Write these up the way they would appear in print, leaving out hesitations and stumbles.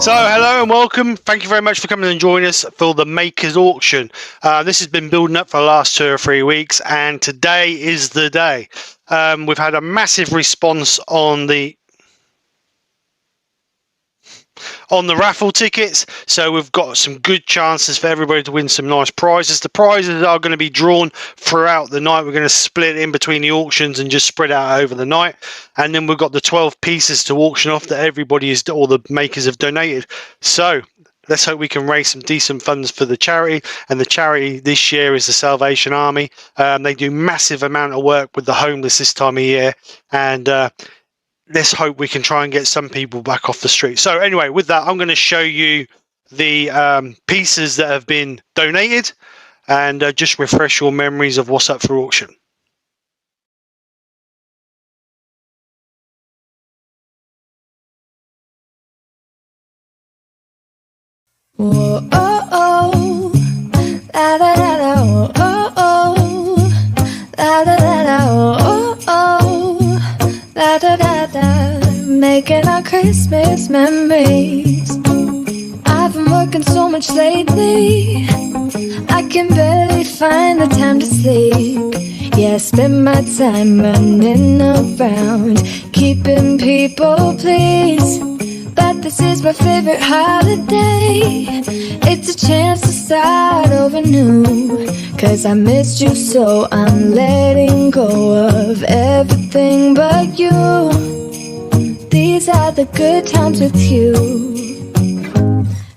So hello and welcome. Thank you very much for coming and joining us for the Makers Auction. This has been building up for the last 2 or 3 weeks, and today is the day. We've had a massive response on the raffle tickets, so we've got some good chances for everybody to win some nice prizes. The prizes are going to be drawn throughout the night. We're going to split in between the auctions and just spread out over the night, and then we've got the 12 pieces to auction off that all the makers have donated. So let's hope we can raise some decent funds for the charity, and the charity this year is the Salvation Army. They do massive amount of work with the homeless this time of year, and let's hope we can try and get some people back off the street. So anyway, with that, I'm going to show you the pieces that have been donated and just refresh your memories of what's up for auction. Whoa, oh, oh, la da da da, oh, oh, la da da da, oh, oh, la da da da, making our Christmas memories. I've been working so much lately, I can barely find the time to sleep. Yeah, I spend my time running around, keeping people pleased. But this is my favorite holiday. It's a chance to start over new. 'Cause I missed you, so I'm letting go of everything but you. These are the good times with you.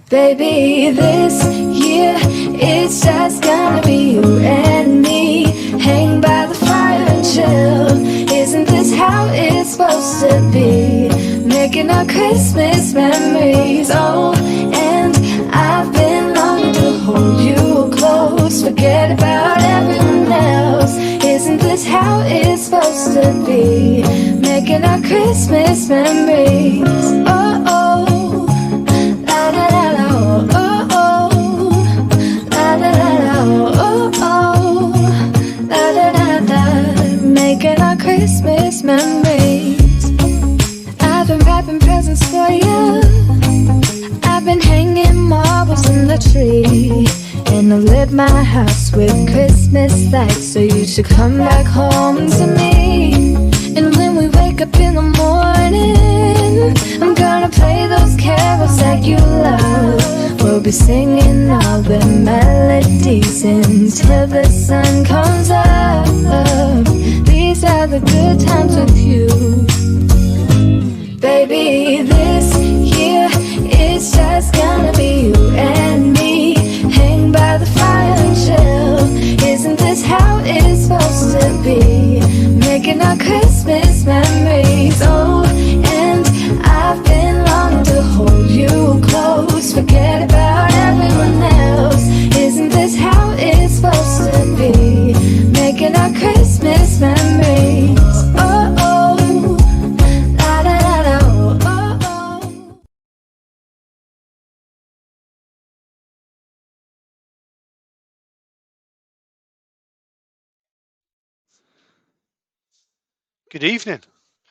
Baby, this year it's just gonna be you and me. Hang by the fire and chill. Isn't this how it's supposed to be? Making our Christmas memories. Oh, and I've been longing to hold you close. Forget about everyone else. Isn't this how it's supposed to be? Making our Christmas memories. Oh, oh, la da da da, oh, oh, la da da da, oh, oh, la da da da. Making our Christmas memories. I've been wrapping presents for you. I've been hanging marbles in the tree, and I lit my house with Christmas lights. So you should come back home to me. And when we wake up in the morning, I'm gonna play those carols that you love. We'll be singing all the melodies until the sun comes up. These are the good times with you. Baby, this year it's just gonna be you and me. Hang by the fire and chill. Isn't this how it's supposed to be? Making our Christmas memories. Oh, and I've been longing to hold you close. Forget about everyone else. Isn't this how it's supposed to be? Making our Christmas memories. Oh, oh. Good evening.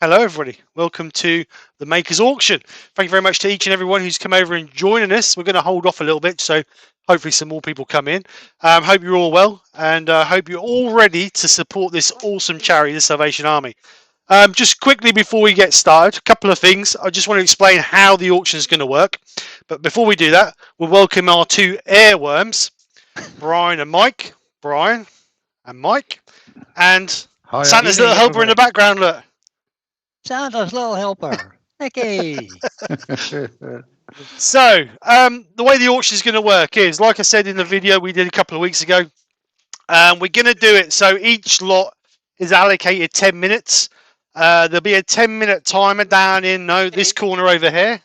Hello, everybody. Welcome to the Makers Auction. Thank you very much to each and everyone who's come over and joining us. We're going to hold off a little bit, so hopefully some more people come in. Hope you're all well, and hope you're all ready to support this awesome charity, the Salvation Army. Just quickly before we get started, a couple of things. I just want to explain how the auction is going to work. But before we do that, we'll welcome our two airworms, Brian and Mike. Brian and Mike. And Hi, Santa's little helper in the background, look. Santa's little helper. Mickey. So, the way the auction is going to work is, like I said in the video we did a couple of weeks ago, we're going to do it so each lot is allocated 10 minutes. There'll be a 10-minute timer down in this corner over here.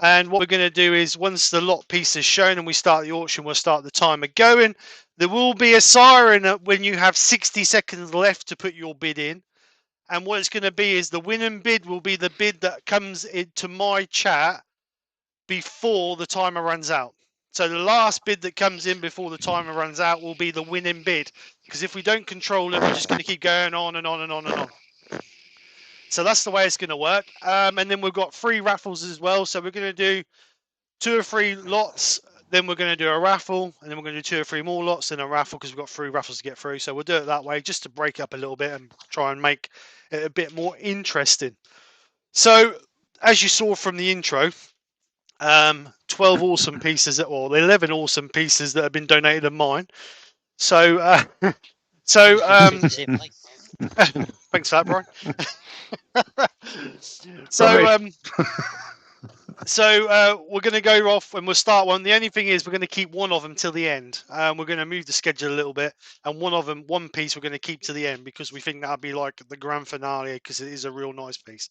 And what we're going to do is, once the lot piece is shown and we start the auction, we'll start the timer going. There will be a siren when you have 60 seconds left to put your bid in. And what it's going to be is the winning bid will be the bid that comes into my chat before the timer runs out. So the last bid that comes in before the timer runs out will be the winning bid. Because if we don't control it, we're just going to keep going on and on and on and on. So that's the way it's going to work. And then we've got 3 raffles as well. So we're going to do 2 or 3 lots. Then we're going to do a raffle. And then we're going to do 2 or 3 more lots and a raffle because we've got 3 raffles to get through. So we'll do it that way just to break up a little bit and try and make it a bit more interesting. So as you saw from the intro, 12 awesome pieces, or 11 awesome pieces that have been donated of mine. So, thanks for that, Brian. So we're going to go off and we'll start one. The only thing is we're going to keep one of them till the end. We're going to move the schedule a little bit, and one piece we're going to keep to the end because we think that'll be like the grand finale because it is a real nice piece.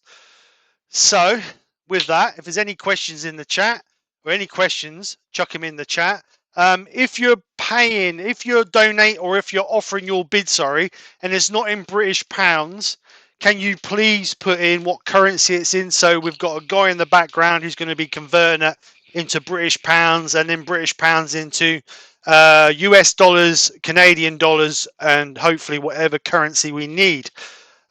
So with that, if there's any questions in the chat or any questions, chuck them in the chat. If you're paying, if you're donate, or if you're offering your bid, and it's not in British pounds, can you please put in what currency it's in? So we've got a guy in the background who's going to be converting it into British pounds and then British pounds into US dollars, Canadian dollars, and hopefully whatever currency we need.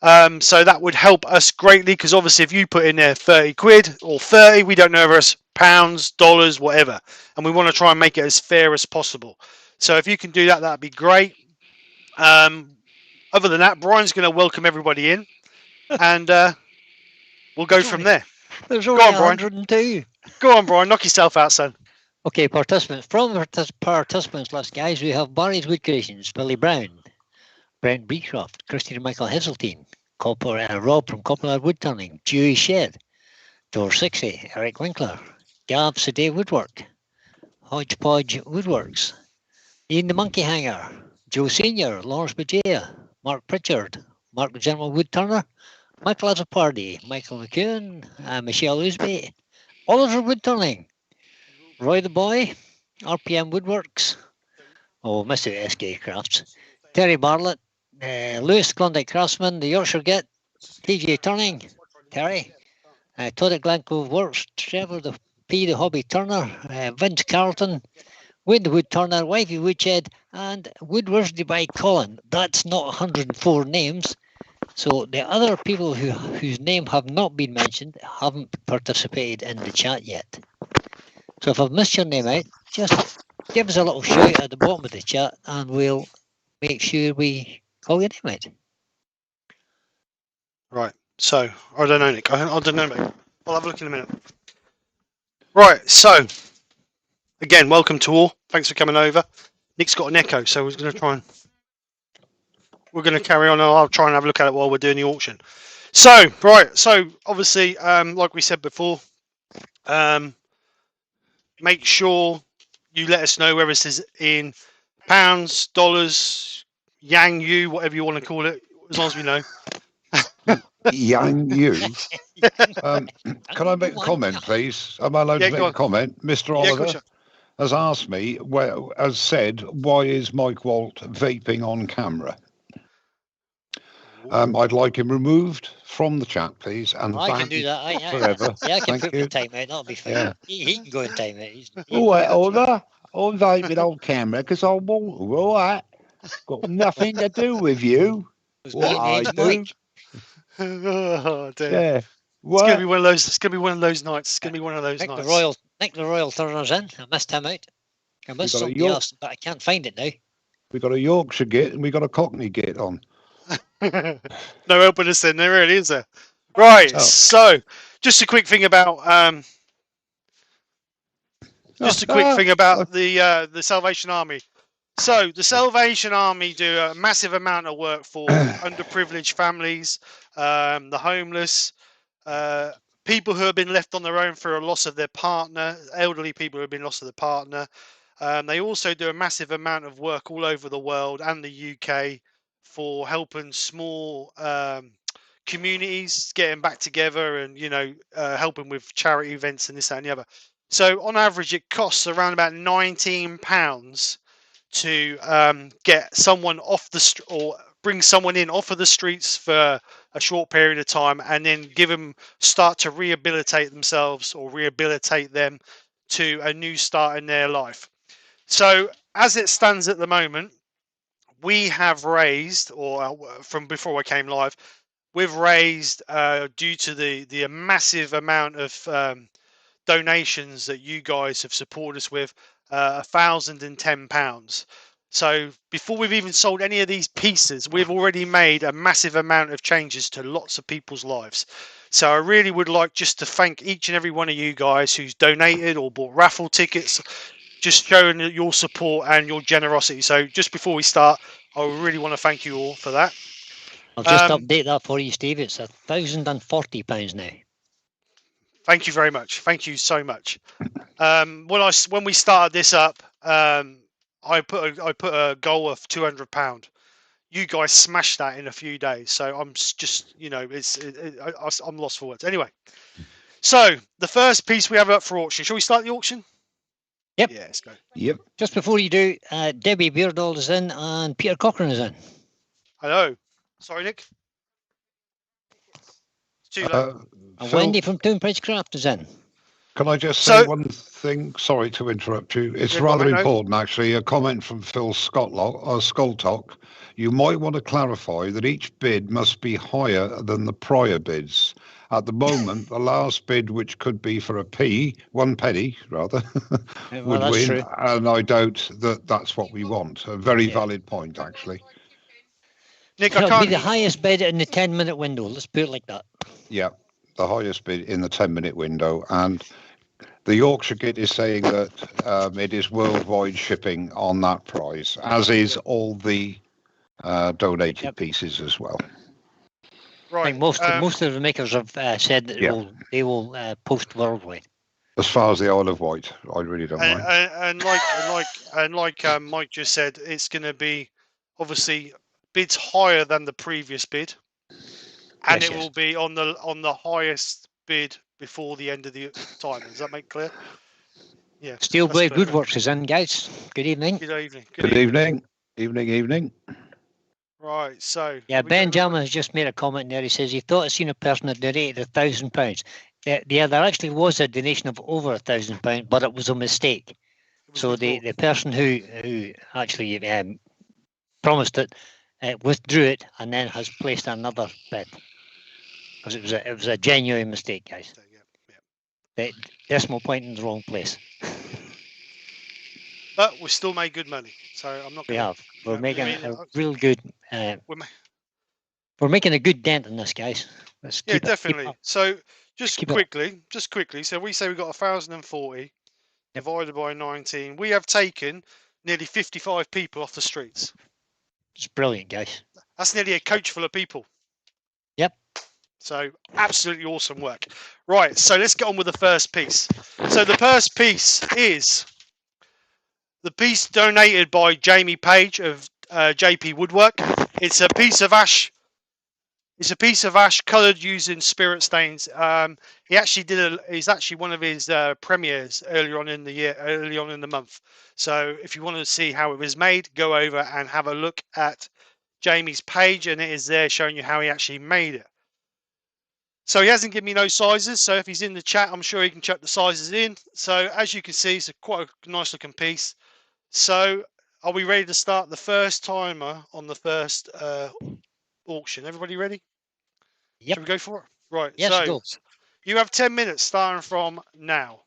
So that would help us greatly because obviously if you put in there 30 quid or 30, we don't know if it's pounds, dollars, whatever. And we want to try and make it as fair as possible. So if you can do that, that'd be great. Other than that, Brian's going to welcome everybody in and we'll go from there. There's only 102. Go on, Brian. Knock yourself out, son. Okay, participants. From the participants list, guys, we have Barry's Wood Creations, Billy Brown, Brent Beecroft, Christine and Michael Heseltine, Rob from Coppola Woodturning, Dewey Shed, George 60, Eric Winkler, Gav Sade Woodwork, Hodgepodge Woodworks, Ian the Monkey Hanger, Joe Senior, Lawrence Bajea, Mark Pritchard, Mark the General Woodturner, Michael Azapardi, Michael McCune, Michelle Usby, Oliver Woodturning, Roy the Boy, RPM Woodworks, Mr. skkrafts, Terry Bartlett, Lewis Klondike Craftsman, the Yorkshire Git, TJ Turning, Terry, Todd at Glencove Works, Trevor the P, the Hobby Turner, Vince Carlton, Wayne the Wood Turner, Wifey Woodshed, and Woodworthy by Colin. That's not 104 names. So the other people whose name have not been mentioned haven't participated in the chat yet. So if I've missed your name out, just give us a little shout at the bottom of the chat and we'll make sure we call your name out. Right. So, I don't know, Nick. I don't know, mate. I'll have a look in a minute. Right. So, again, welcome to all. Thanks for coming over. Nick's got an echo, so we're going to try and... We're going to carry on and I'll try and have a look at it while we're doing the auction. So, right. So, obviously, like we said before, make sure you let us know whether this is in pounds, dollars, yang, yu, whatever you want to call it, as long as we know. Yang yu. Can I make a comment, please? Am I allowed to make a comment? Mr. Oliver has asked me, has said, why is Mike Walt vaping on camera? I'd like him removed from the chat, please. And I can do that. Forever. Yeah, I can put the time out. That'll be fine. Yeah. He can go in time out. Oliver, I'm vaping on camera because I want to, all right? Got nothing to do with you. What I do. Oh, dear. Yeah. It's gonna be one of those. It's gonna be one of those nights. It's gonna be one of those nights. The Royal Turner's in. I missed him out. I missed something else, but I can't find it now. We got a Yorkshire git and we got a Cockney git on. No helping us in there, really, is there? Right. Oh. So, just a quick thing about the Salvation Army. So the Salvation Army do a massive amount of work for underprivileged families, the homeless, people who have been left on their own for a loss of their partner, elderly people who have been lost of their partner. They also do a massive amount of work all over the world and the UK for helping small communities getting back together and, helping with charity events and this, that, and the other. So on average, it costs around about £19 to get someone off the or bring someone in off of the streets for a short period of time, and then start to rehabilitate themselves or rehabilitate them to a new start in their life. So as it stands at the moment, we have raised, or from before I came live, we've raised due to the massive amount of donations that you guys have supported us with, £1,010. So before we've even sold any of these pieces, we've already made a massive amount of changes to lots of people's lives. So I really would like just to thank each and every one of you guys who's donated or bought raffle tickets, just showing your support and your generosity. So just before we start, I really want to thank you all for that. I'll just update that for you, Steve. It's £1,040 now. Thank you very much. Thank you so much. When we started this up, I put a goal of £200. You guys smashed that in a few days, so I'm just, you know, I'm lost for words. Anyway, so the first piece we have up for auction. Shall we start the auction? Yep. Yeah, let's go. Yep. Just before you do, Debbie Beardall is in and Peter Cochran is in. Hello. Sorry, Nick. It's too late. And Wendy from Toonbridge Craft is in. Can I just say one thing? Sorry to interrupt you. It's rather important, actually. A comment from Phil Skoltok. You might want to clarify that each bid must be higher than the prior bids. At the moment, the last bid, which could be for one penny, rather, would win. True. And I doubt that that's what we want. A very valid point, actually. Nick, It'll be the highest bid in the 10-minute window. Let's put it like that. Yeah, the highest bid in the 10-minute window. And the Yorkshire kit is saying that it is worldwide shipping on that price, as is all the donated pieces as well. Right. I think most of the makers have said that they will post worldwide. As far as the Isle of Wight, I really don't mind. And like Mike just said, it's going to be obviously bids higher than the previous bid, and it will be on the highest bid before the end of the time. Does that make clear? Yeah. Steelblade Woodworks is in, guys. Good evening. Good evening. Good evening. Evening. Right, so Ben Jama has just made a comment there. He says he thought he'd seen a person that donated £1,000. There actually was a donation of over £1,000, but it was a mistake. So the person who actually promised it withdrew it and then has placed another bid, because it was a genuine mistake, guys. The decimal point in the wrong place. But we still made good money, so I'm not. We're making a real good. We're making a good dent in this, guys. Definitely. So just quickly. So we say we got 1,040 divided by 19. We have taken nearly 55 people off the streets. It's brilliant, guys. That's nearly a coach full of people. Yep. So absolutely awesome work. Right. So let's get on with the first piece. So the first piece is the piece donated by Jamie Page of JP Woodwork. It's a piece of ash. It's a piece of ash coloured using spirit stains. He actually he's actually one of his premieres early on in the month. So if you want to see how it was made, go over and have a look at Jamie's page, and it is there showing you how he actually made it. So he hasn't given me no sizes. So if he's in the chat, I'm sure he can chuck the sizes in. So as you can see, it's quite a nice looking piece. So are we ready to start the first timer on the first auction? Everybody ready? Yep. Should we go for it? Right. Yes, so go. You have 10 minutes starting from now.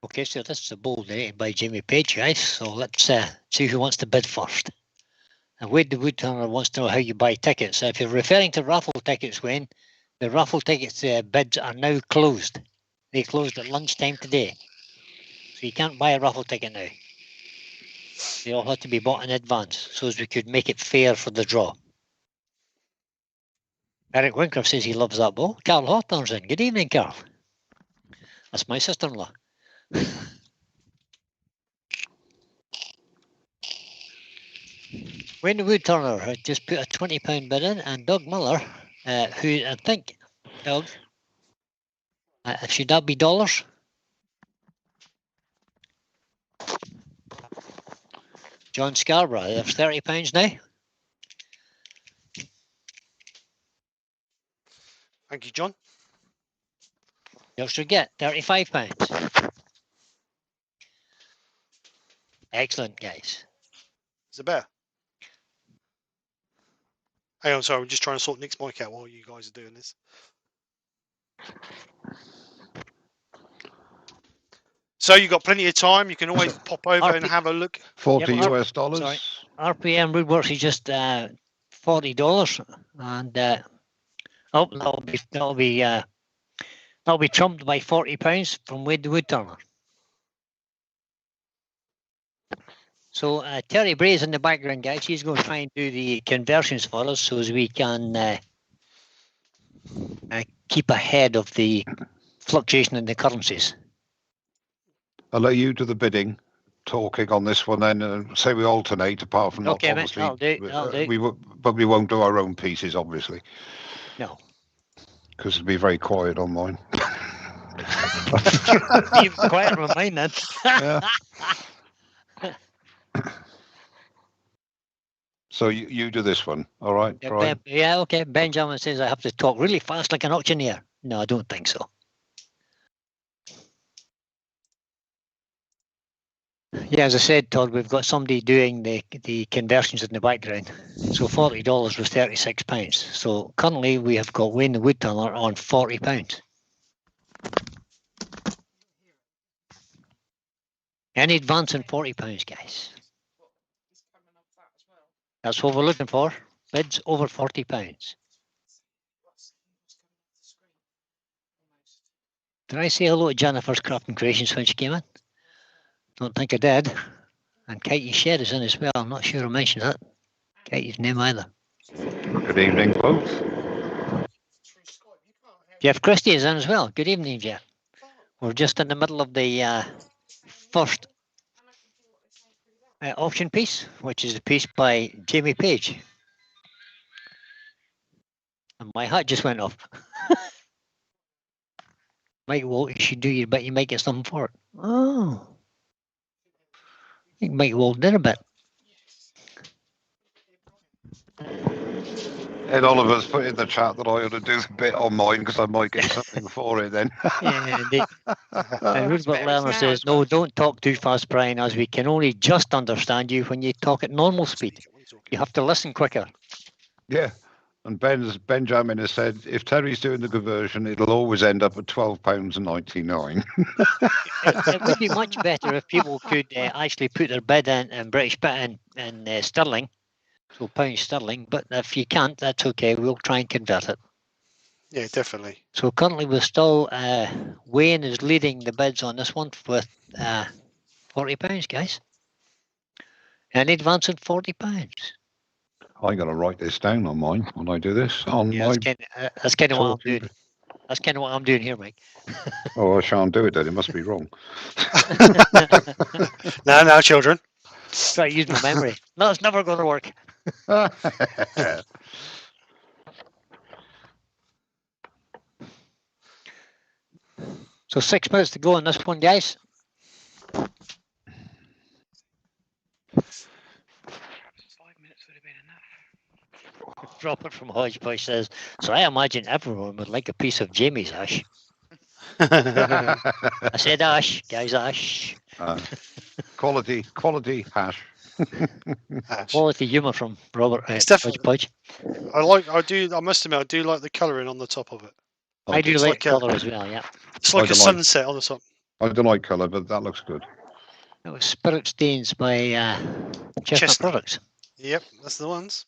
Okay, so this is a bowl donated by Jamie Page, guys. So let's see who wants to bid first. And Wade the Woodturner wants to know how you buy tickets. So if you're referring to raffle tickets, Wayne, the raffle tickets bids are now closed. They closed at lunchtime today. So you can't buy a raffle ticket now. They all have to be bought in advance so as we could make it fair for the draw. Eric Winkler says he loves that bowl. Carl Hawthorne's in. Good evening, Carl. That's my sister-in-law. Wayne the Woodturner has just put a £20 bid in, and Doug Miller, who I think, Doug, should that be dollars? John Scarborough, there's £30 now. Thank you, John. Yorkshire get £35. Excellent, guys. Is it better? Hang on, sorry, I'm just trying to sort Nick's mic out while you guys are doing this. So you've got plenty of time. You can always pop over and have a look. 40 US dollars. Sorry. RPM Woodworks is just $40, and that'll be trumped by £40 from Wade the Woodturner. So Terry Bray's in the background, guys. He's going to try and do the conversions for us so as we can keep ahead of the fluctuation in the currencies. I'll let you do the bidding, talking on this one then, and say we alternate, apart from Okay, obviously, I'll do. We won't do our own pieces, obviously. No. Because it'll be very quiet on mine. Be quiet on mine then. Yeah. So you do this one, all right? Yeah, okay. Benjamin says I have to talk really fast like an auctioneer. No, I don't think so. Yeah, as I said, Todd, we've got somebody doing the conversions in the background. So $40 was £36. So currently we have got Wayne the Woodturner on £40. Any advance in £40, guys? That's what we're looking for. Bids over £40. Did I say hello to Jennifer's Craft and Creations when she came in? Don't think I did. And Katie Shed is in as well. I'm not sure I mentioned that. Katie's name either. Good evening, folks. Jeff Christie is in as well. Good evening, Jeff. We're just in the middle of the first auction piece, which is a piece by Jamie Page. And my hat just went off. Mike Walt, you should do your bit. You might get something for it. Oh. I think Mike Walt did a bit. Ed Oliver's put in the chat that I ought to do the bit on mine because I might get something for it then. Yeah, indeed. And Rupert Lerner says, no, don't talk too fast, Brian, as we can only just understand you when you talk at normal speed. You have to listen quicker. Yeah. And Benjamin has said, if Terry's doing the conversion, it'll always end up at £12.99. It would be much better if people could actually put their bid in British bid in sterling, so pound sterling. But if you can't, that's okay. We'll try and convert it. Yeah, definitely. So currently we're still, Wayne is leading the bids on this one with £40, guys. And advancing £40. I'm going to write this down on mine when I do this. That's kind of what I'm doing. That's kind of what I'm doing here, Mike. Oh, I shan't do it then. It must be wrong. No, children. Try to use my memory. No, it's never going to work. So 6 minutes to go on this one, guys. Robert from Hodgepodge says, so I imagine everyone would like a piece of Jamie's ash. I said ash, guys, ash. Quality hash. Quality humour from Robert Hodgepodge. I must admit, I do like the colouring on the top of it. I do like colour as well, yeah. It's like a sunset on the top. I don't like colour, but that looks good. That was Spirit Stains by Chestnut Products. Yep, that's the ones.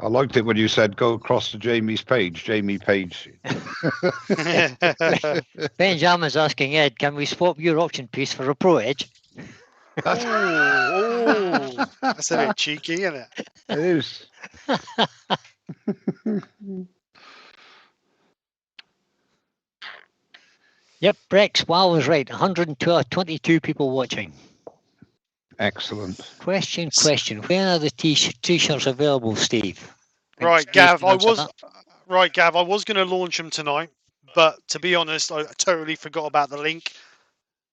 I liked it when you said go across to Jamie's page. Jamie Page. Benjamin's asking Ed, can we swap your auction piece for a Pro Edge? That's a bit cheeky, isn't it? It is. Yep, Brex, wow, was right. 122 people watching. Excellent. Question. When are the t-shirts available, Steve? Right, Gav, I was going to launch them tonight, but to be honest, I totally forgot about the link.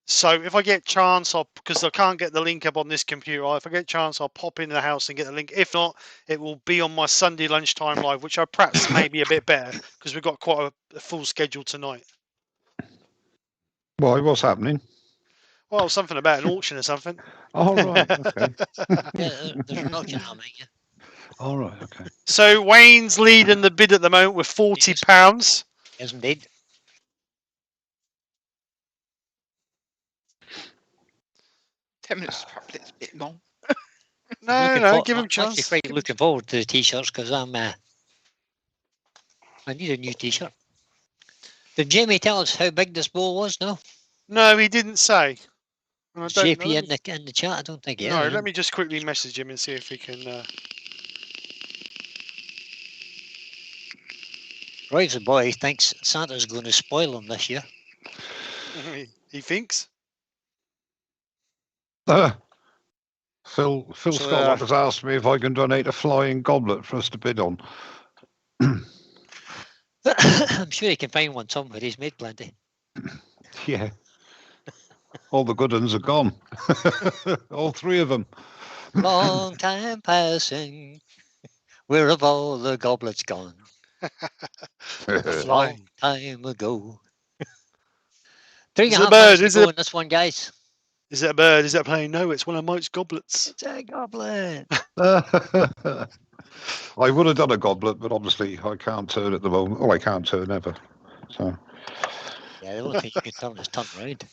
So if I get chance, because I can't get the link up on this computer, if I get chance, I'll pop into the house and get the link. If not, it will be on my Sunday lunchtime live, which I perhaps may be a bit better because we've got quite a full schedule tonight. Why? What's happening? Well, something about an auction or something. Oh, right. Okay. Yeah, there's an auction on it. Yeah. All right. Okay. So Wayne's leading the bid at the moment with £40. Yes, indeed. $10 is probably a bit long. No, give him a I'm chance. actually quite looking forward to the t-shirts because I need a new t-shirt. Did Jamie tell us how big this bowl was? No. No, he didn't say. I don't JP know. in the chat. I don't think. No, let me just quickly message him and see if he can. Roy's a boy. He thinks Santa's going to spoil him this year. He thinks. Phil Scott has asked me if I can donate a flying goblet for us to bid on. I'm sure he can find one somewhere. He's made plenty. Yeah. All the good ones are gone. All three of them. Long time passing. Where have all the goblets gone? Long time ago. Is it a bird? Is it this one, guys? Is it a bird? Is it a plane? No, it's one of Mike's goblets. It's a goblet. I would have done a goblet, but obviously I can't turn at the moment. Oh, I can't turn ever. So. Yeah, the only thing you can turn is turn round.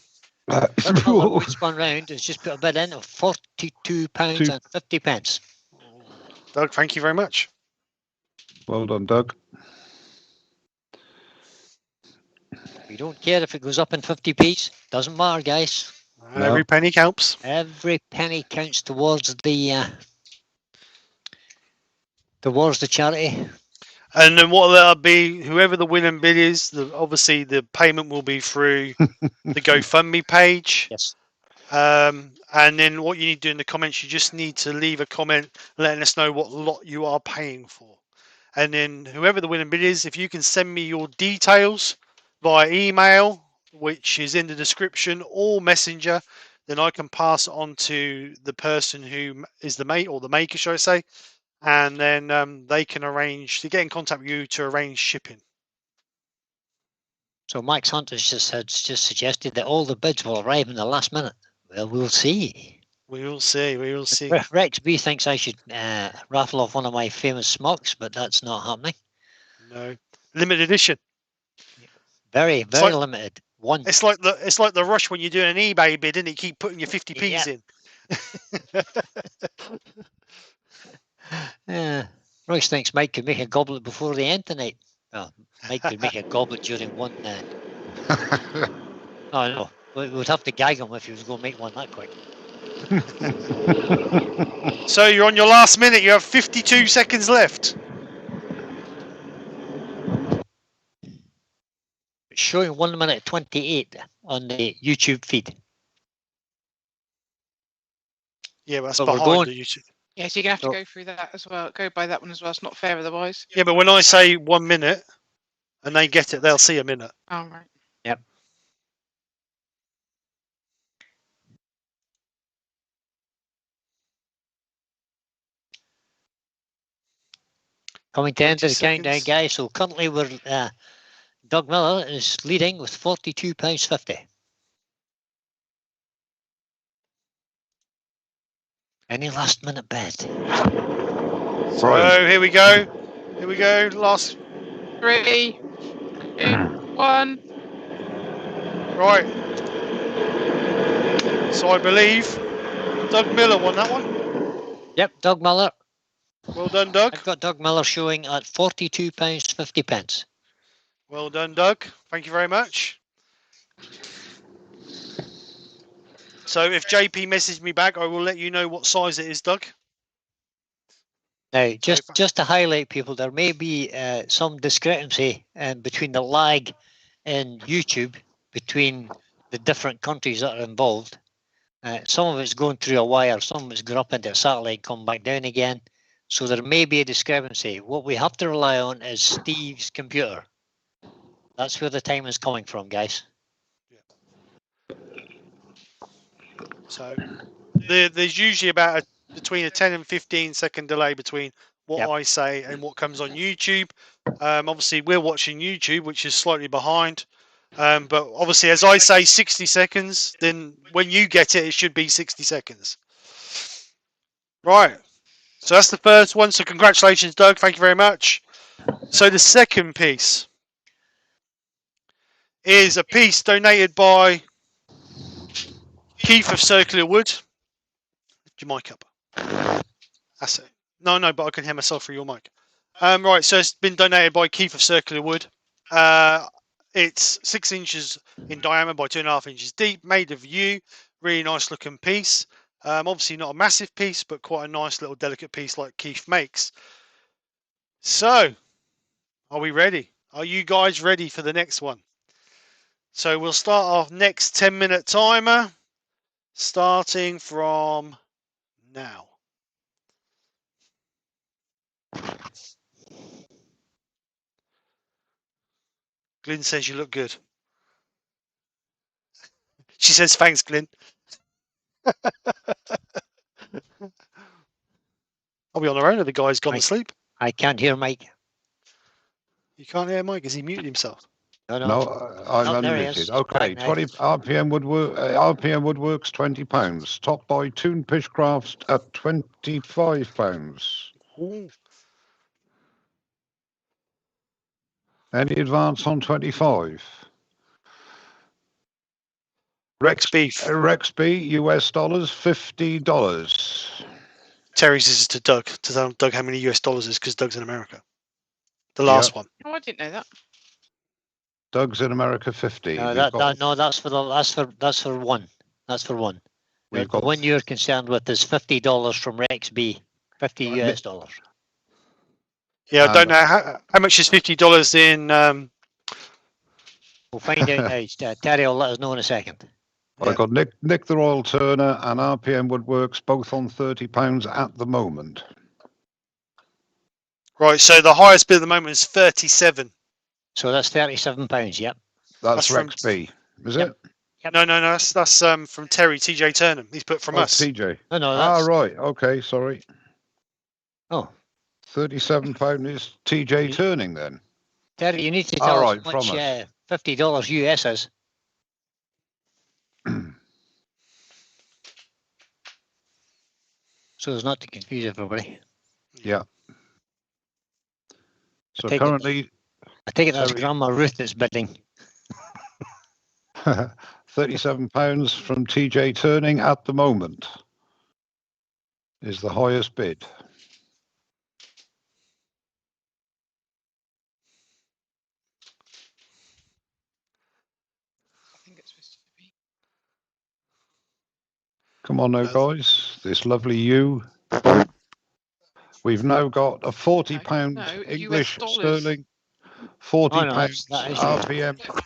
We spun round is just put a bid in of £42.50. Doug, thank you very much. Well done, Doug. We don't care if it goes up in 50p. Doesn't matter, guys. No. Every penny counts. Every penny counts towards the charity. And then what that'll be, whoever the winning bid is, obviously the payment will be through the GoFundMe page. Yes. And then what you need to do in the comments, you just need to leave a comment letting us know what lot you are paying for. And then whoever the winning bid is, if you can send me your details via email, which is in the description, or messenger, then I can pass it on to the person who is the mate, or the maker, should I say, and then they can arrange to get in contact with you to arrange shipping. So Max Hunter's just suggested that all the bids will arrive in the last minute. Well, we'll see. We will see. We will see. Rex B thinks I should raffle off one of my famous smocks, but that's not happening. No, limited edition. Very, very limited. One. It's like the rush when you're doing an eBay bid, and you keep putting your 50p's in. Royce thinks Mike could make a goblet before the end tonight. Well, Mike could make a goblet during one. Oh no, we would have to gag him if he was going to make one that quick. So you're on your last minute. You have 52 seconds left. It's showing 1 minute 28 on the YouTube feed. Yeah, but that's behind the YouTube. Yeah, so you're going to have to go through that as well. Go by that one as well. It's not fair otherwise. Yeah, but when I say 1 minute and they get it, they'll see a minute. Oh, right. Yep. Coming to the end of the countdown, guys. So currently we're Doug Miller is leading with £42.50. Any last minute bet? So here we go. Here we go. Last 3, 2, 1. Right. So I believe Doug Miller won that one. Yep, Doug Miller. Well done, Doug. I've got Doug Miller showing at £42.50. Well done, Doug. Thank you very much. So if JP messaged me back, I will let you know what size it is, Doug. Now, just to highlight people, there may be some discrepancy between the lag in YouTube between the different countries that are involved. Some of it's going through a wire, some of it's going up into a satellite, come back down again. So there may be a discrepancy. What we have to rely on is Steve's computer. That's where the time is coming from, guys. So there's usually about between a 10 and 15-second delay between what I say and what comes on YouTube. Obviously, we're watching YouTube, which is slightly behind. But obviously, as I say 60 seconds, then when you get it, it should be 60 seconds. Right. So that's the first one. So congratulations, Doug. Thank you very much. So the second piece is a piece donated by Keith of Circular Wood. Lift your mic up. That's it. No, but I can hear myself through your mic. Right, so it's been donated by Keith of Circular Wood. It's 6 inches in diameter by 2.5 inches deep, made of yew. Really nice looking piece. Obviously not a massive piece, but quite a nice little delicate piece like Keith makes. So, are we ready? Are you guys ready for the next one? So we'll start our next 10-minute timer, starting from now. Glyn says you look good. She says, thanks, Glyn. Are we on our own or the guy's gone to sleep? I can't hear Mike. You can't hear Mike? Has he muted himself? No, I'm unmuted. Okay, 20 RPM Woodworks, £20. Top by Toon Pish Krafts at £25. Ooh. Any advance on 25? Rexby, US dollars, $50. Terry's is to Doug. To tell Doug how many US dollars is because Doug's in America. The last one. Oh, I didn't know that. Doug's in America, 50. No, that's for one. That's for one. The one you're concerned with is $50 from Rexby, $50 US dollars. Yeah, I don't know how much is $50 in. We'll find out now. Terry will let us know in a second. I've got Nick the Royal Turner and RPM Woodworks both on £30 at the moment. Right, so the highest bid at the moment is 37. So that's £37. Yep. That's Rexby, is it? Yep. No. That's from Terry TJ Turner. He's put from us. TJ. No. That's... right. Okay. Sorry. Oh. £37 is TJ Turning then. Terry, you need to tell us how much $50 US is. So as not to confuse everybody. Yeah. So currently, I take it that's Grandma Ruth that's bidding. £37 from TJ Turning at the moment is the highest bid. I think it's supposed to be. Come on now, guys. This lovely you. We've now got a £40 English sterling, £40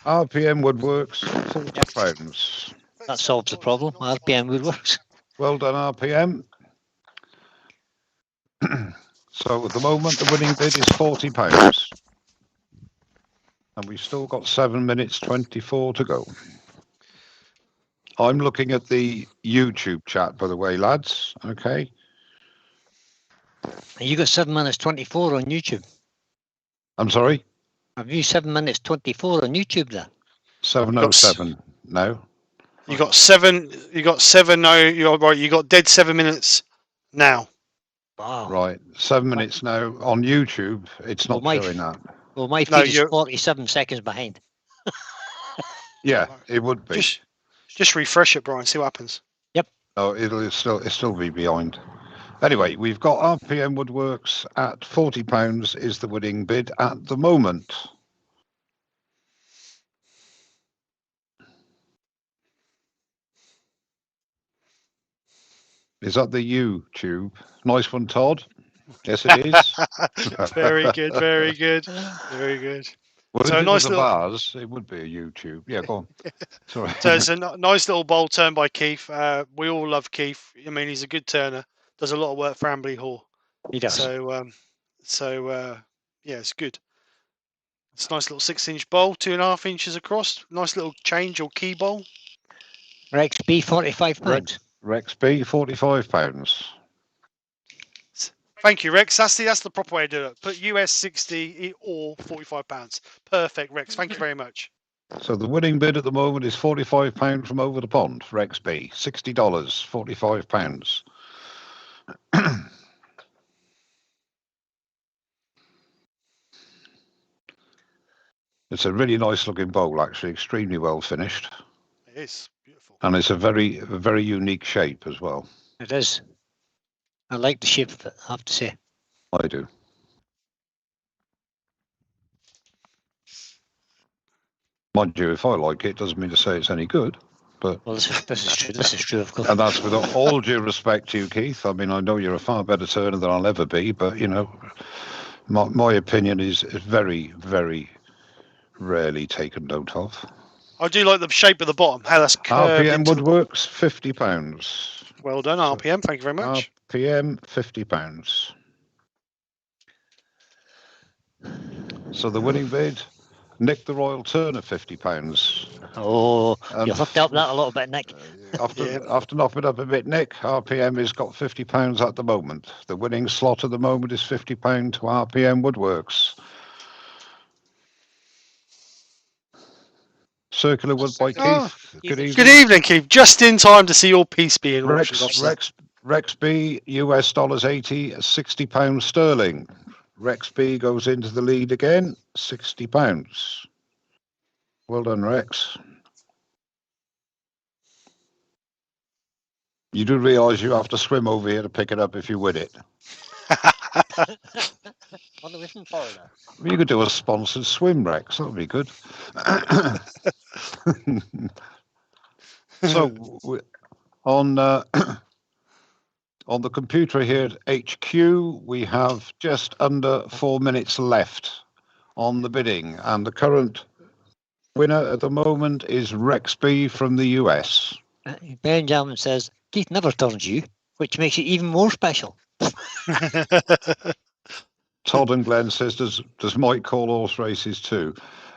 RPM Woodworks, £40. That solves the problem. RPM Woodworks. Well done, RPM. So at the moment, the winning bid is £40. And we've still got 7 minutes 24 to go. I'm looking at the YouTube chat, by the way, lads. Okay. You got 7 minutes 24 on YouTube. I'm sorry? Have you 7 minutes 24 on YouTube there? 7:07 now. You got 7. You got 7. No, you're right. You got dead 7 minutes now. Wow. Right, 7 minutes now on YouTube. It's not showing that. Well, my feed is 47 seconds behind. Yeah, it would be. Just refresh it, Brian. See what happens. Yep. Oh, it'll still be behind. Anyway, we've got RPM Woodworks at £40 is the winning bid at the moment. Is that the YouTube? Nice one, Todd. Yes, it is. Very good, very good, very good. Well, so if it was a vase, it would be a YouTube. Yeah, go on. Sorry. So it's a nice little bowl turn by Keith. We all love Keith. I mean, he's a good turner. Does a lot of work for Amberley Hall. He does. So, yeah, it's good. It's a nice little 6-inch bowl, 2.5 inches across. Nice little change or key bowl. Rex B, £45. Rexby, £45. Thank you, Rex. That's the proper way to do it. Put US 60 or £45. Perfect, Rex. Thank you very much. So the winning bid at the moment is £45 from over the pond. Rexby, $60, £45. It's a really nice looking bowl, actually, extremely well finished. It is beautiful. And it's a very unique shape as well. It is. I like the shape of it, I have to say. I do. Mind you, if I like it, doesn't mean to say it's any good. But well, this is true. This is true, of course. And that's with all due respect to you, Keith. I mean, I know you're a far better turner than I'll ever be, but you know, my opinion is very, very rarely taken note of. I do like the shape of the bottom. How that's curved. RPM Woodworks, £50. Well done, RPM. Thank you very much. RPM, £50. So the winning bid, Nick the Royal Turner, £50. Oh, you hooked up that a little bit, Nick. After knocking it up a bit, Nick, RPM has got £50 at the moment. The winning slot at the moment is £50 to RPM Woodworks. Circular Wood by Keith. Good evening. Good evening, Keith. Just in time to see your piece being Rexby, US $80, £60 sterling. Rexby goes into the lead again, £60. Well done, Rex. You do realise you have to swim over here to pick it up if you win it. On the wishing for that. You could do a sponsored swim, Rex. That would be good. So, on the computer here at HQ, we have just under 4 minutes left on the bidding, and the current winner at the moment is Rexby from the US. Benjamin says, Keith never turns you, which makes it even more special. Todd and Glenn says, does Mike call horse races too?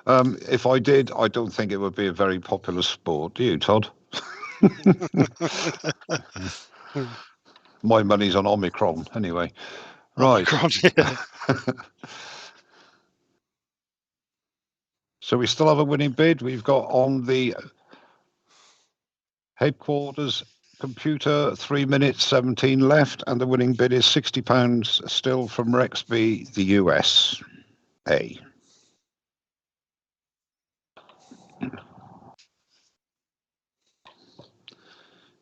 If I did, I don't think it would be a very popular sport. Do you, Todd? My money's on Omicron, anyway. Right. Omicron, yeah. So we still have a winning bid. We've got on the headquarters computer 3 minutes 17 left, and the winning bid is £60 still from Rexby, the USA.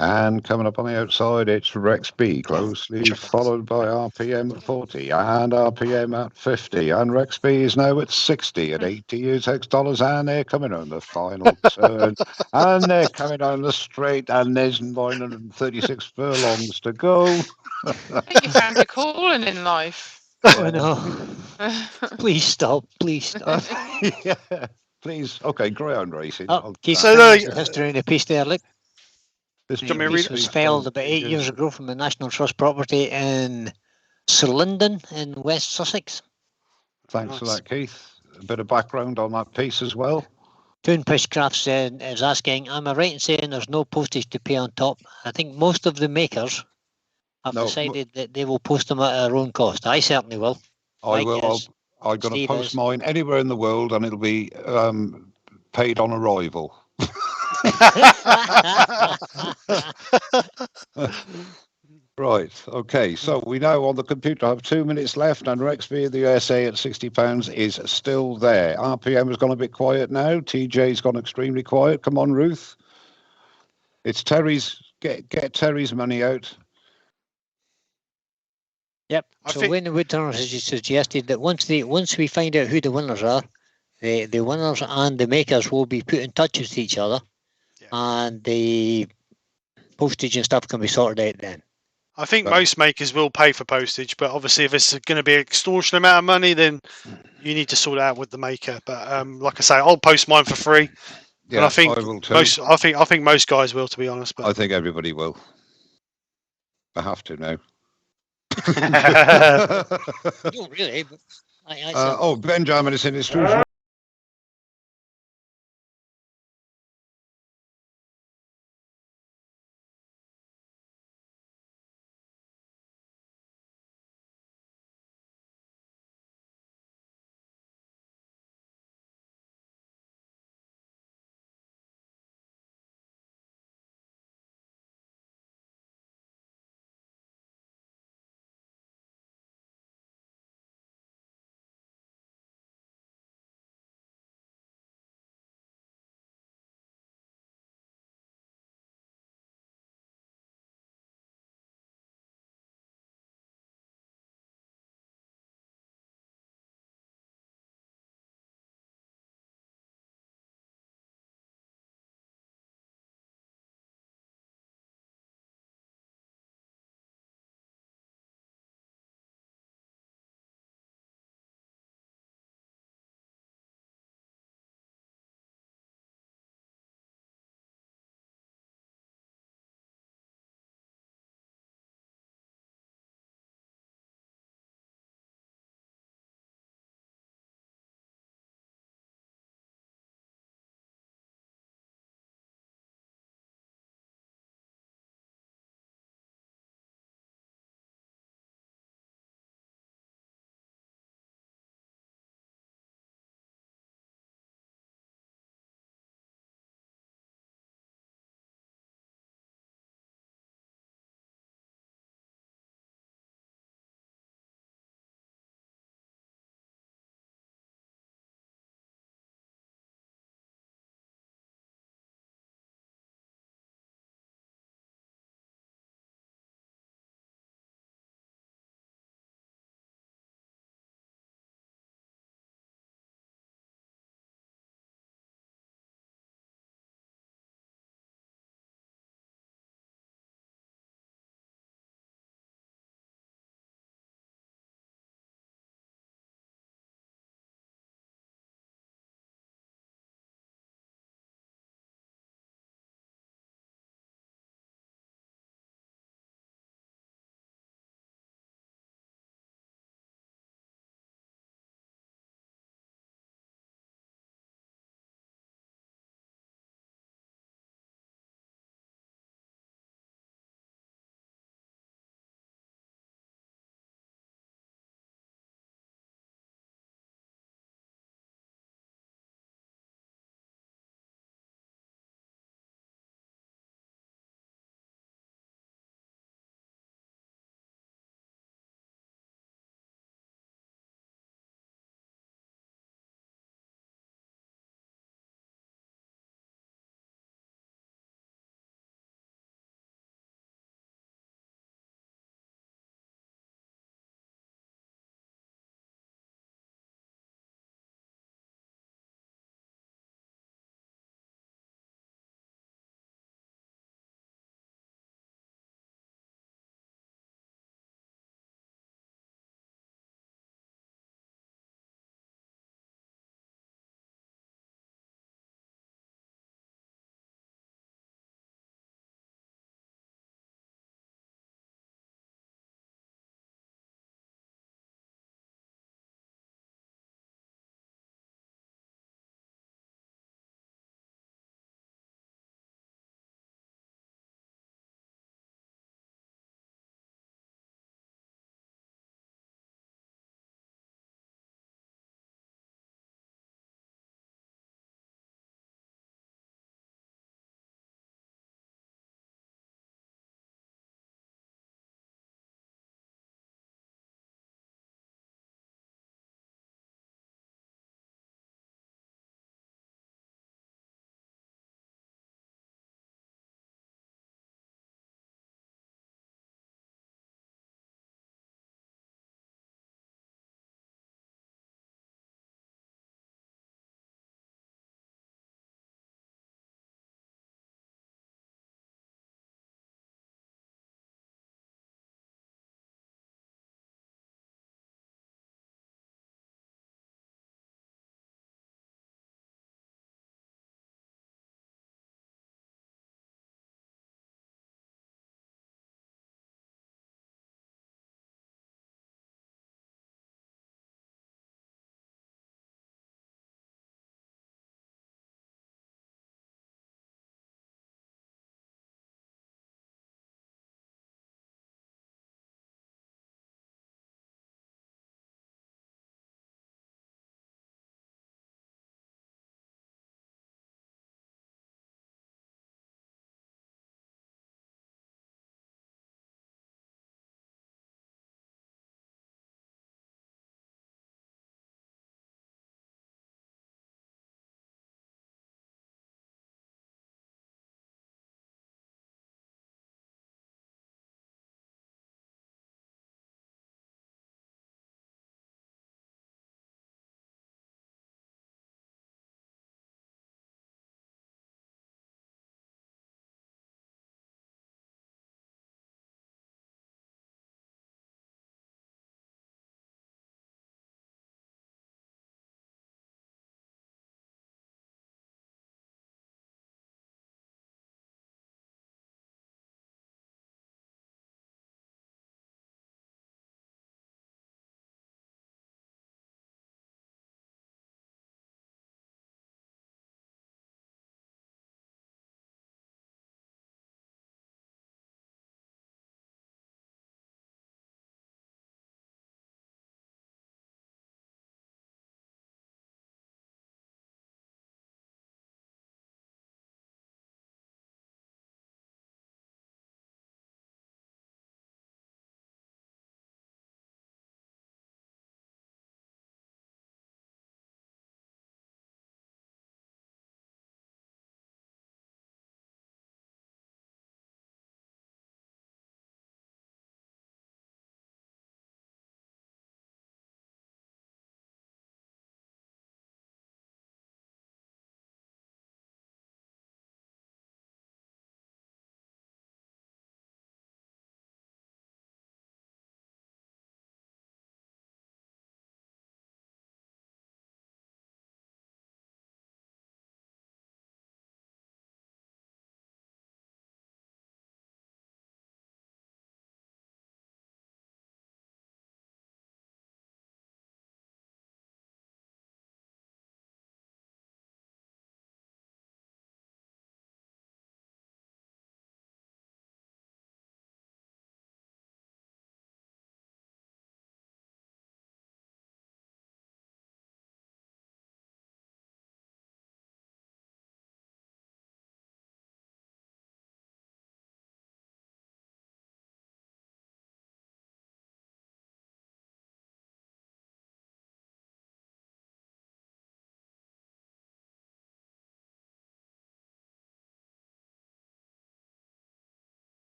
And coming up on the outside, it's Rexby, closely followed by RPM at 40 and RPM at 50. And Rexby is now at 60 at 80 US dollars. And they're coming on the final turn. And they're coming on the straight. And there's 936 furlongs to go. I think you found your calling in life. Oh, no. Please stop. Please stop. Yeah, please. Okay, greyhound racing. Oh, Keith, so the history in the piece there, look. This The piece was felled about 8 years ago from the National Trust property in Surlinden in West Sussex. Thanks for that, Keith. A bit of background on that piece as well. Toonpish Krafts is asking, am I right in saying there's no postage to pay on top? I think most of the makers have decided that they will post them at their own cost. I certainly will. I will. I'm going to post mine anywhere in the world, and it'll be paid on arrival. Right, okay, so we now on the computer have 2 minutes left, and Rexby of the USA at £60 is still there. RPM has gone a bit quiet now. TJ's gone extremely quiet. Come on, Ruth. It's Terry's. Get Terry's money out. Yep. So when the Woodturners has suggested that once we find out who the winners are, the winners and the makers will be put in touch with each other, and the postage and stuff can be sorted out then. I think most makers will pay for postage, but obviously if it's going to be an extortionate amount of money, then you need to sort it out with the maker. But like I say, I'll post mine for free. Yeah, and I think I will too. I think most guys will, to be honest. But I think everybody will. I have to now. I don't really. But Benjamin is in his studio.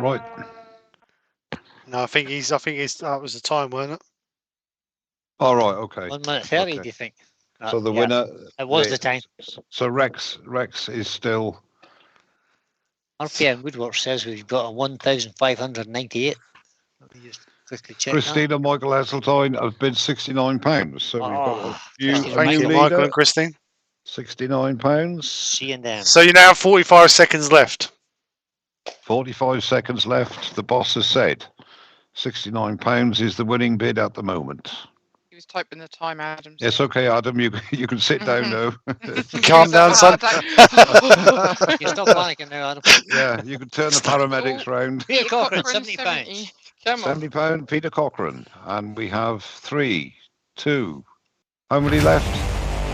Right. No, I think that was the time, wasn't it? All right. Okay. 1 minute 30. Okay. Do you think? So the Yeah, winner. it was the time. So Rex is still. RPM Woodwork says we've got a 1,598. Let me just quickly check Christina Michael Heseltine have bid £69. So we've got Thank you, Michael and Christine. £69. Seeing them. So you now have 45 seconds left. 45 seconds left. The boss has said £69 is the winning bid at the moment. He was typing the time, Adam. It's okay, Adam. You can sit down now. Calm down, son. You stop panicking now, Adam. Yeah, you can turn the paramedics round. Peter Cochran, £70. Come on. £70, Peter Cochran. And we have 3, 2. How many left?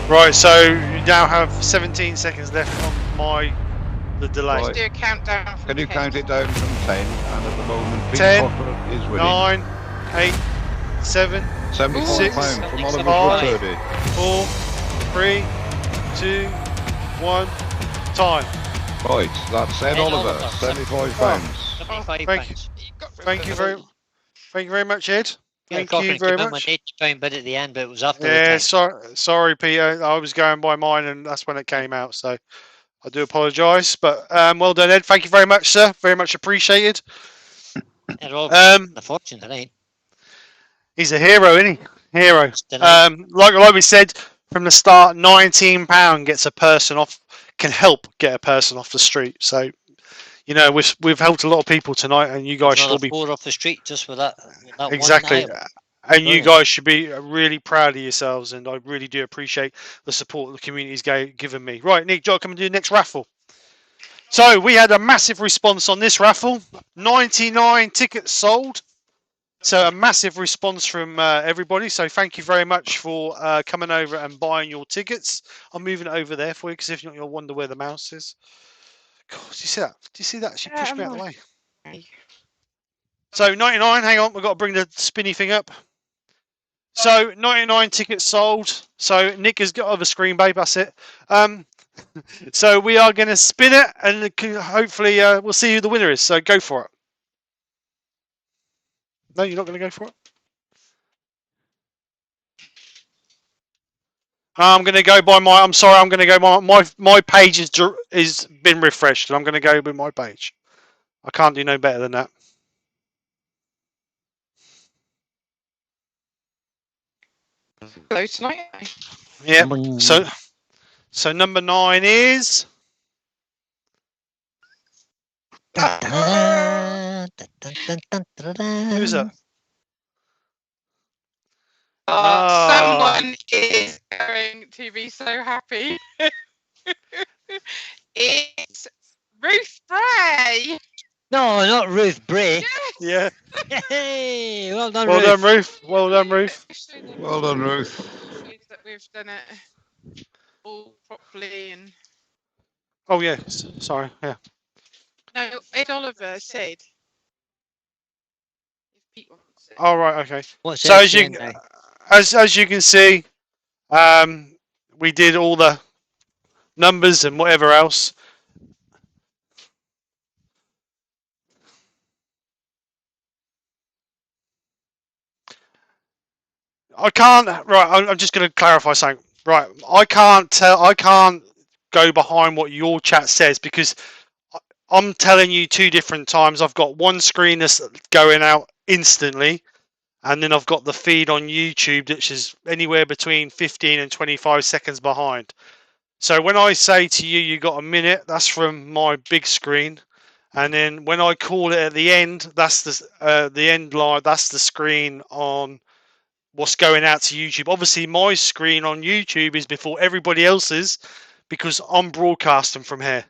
Right, so you now have 17 seconds left on the delay. Let's do a countdown. Can you count it down from 10? And at the moment, Peter 10, Cochran is winning. 9, 8, 7, £75 6, from Oliver 5, Woodturning. 4, 3, 2, 1, time. Right, that's Ed Oliver, £75. Thank you very much, Ed. Thank you very much. £80 bid at the end, but it was after Yeah, the time. sorry, Peter. I was going by mine, and that's when it came out. So I do apologise. But well done, Ed. Thank you very much, sir. Very much appreciated. The fortune tonight. He's a hero, isn't he? Hero. Like we said from the start, £19 gets a person off. Can help get a person off the street. So, you know, we've helped a lot of people tonight, and you guys should all be 4 off the street just for that exactly. One and you guys should be really proud of yourselves, and I really do appreciate the support the community's given me. Right, Nick, do you want to come and do the next raffle? So we had a massive response on this raffle. 99 tickets sold. So a massive response from everybody. So thank you very much for coming over and buying your tickets. I'm moving it over there for you, because if not, you'll wonder where the mouse is. God, do you see that? Do you see that? She pushed me out of the way. So 99, hang on, we've got to bring the spinny thing up. So 99 tickets sold. So Nick has got over screen, babe, that's it. So we are going to spin it, and hopefully we'll see who the winner is. So go for it. No, you're not going to go for it? I'm going to go by my. I'm sorry. I'm going to go my page is been refreshed, and I'm going to go with my page. I can't do no better than that. Hello tonight. Yeah. So number 9 is. Who's that? Someone is going to be so happy. It's Ruth Bray. No, not Ruth Bray. Yeah. Hey, well done, Well Ruth. done, Ruth. Well done, Ruth. Well done, Ruth. That we've done it all properly and. Oh yeah. Sorry. Yeah. No, Ed Oliver said. All right. Okay. What's So as you can see, we did all the numbers and whatever else. I can't. Right. I'm just going to clarify something. Right. I can't go behind what your chat says, because I'm telling you 2 different times. I've got one screen that's going out instantly, and then I've got the feed on YouTube, which is anywhere between 15 and 25 seconds behind. So when I say to you, you got a minute, that's from my big screen. And then when I call it at the end, that's the end line. That's the screen on what's going out to YouTube. Obviously, my screen on YouTube is before everybody else's, because I'm broadcasting from here.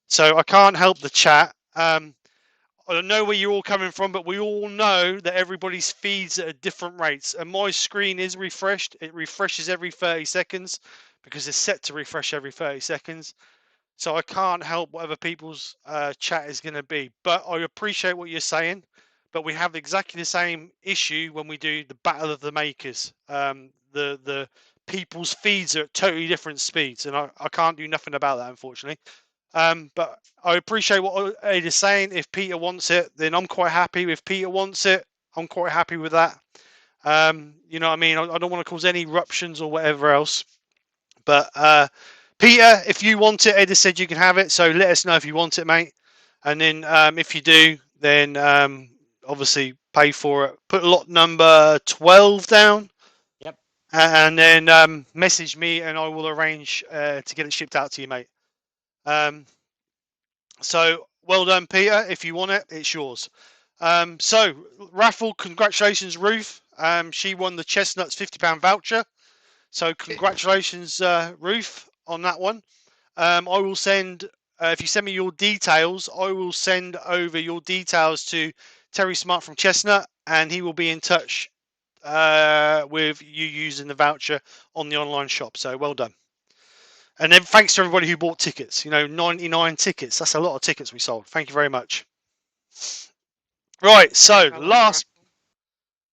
So I can't help the chat. I don't know where you're all coming from, but we all know that everybody's feeds at different rates. And my screen is refreshed. It refreshes every 30 seconds because it's set to refresh every 30 seconds. So I can't help whatever people's chat is going to be. But I appreciate what you're saying. But we have exactly the same issue when we do the Battle of the Makers. The people's feeds are at totally different speeds, and I can't do nothing about that, unfortunately. But I appreciate what Ed is saying. If Peter wants it, then I'm quite happy. If Peter wants it, I'm quite happy with that. You know what I mean? I don't want to cause any eruptions or whatever else. But Peter, if you want it, Ed has said you can have it. So let us know if you want it, mate. And then if you do, then obviously pay for it. Put lot number 12 down. Yep. And then message me and I will arrange to get it shipped out to you, mate. So well done, Peter. If you want it, it's yours. So raffle, congratulations, Ruth. She won the Chestnuts £50 voucher. So congratulations, Ruth, on that one. I will send, if you send me your details, I will send over your details to Terry Smart from Chestnut, and he will be in touch with you using the voucher on the online shop. So well done. And then thanks to everybody who bought tickets. You know, 99 tickets. That's a lot of tickets we sold. Thank you very much. Right, so last...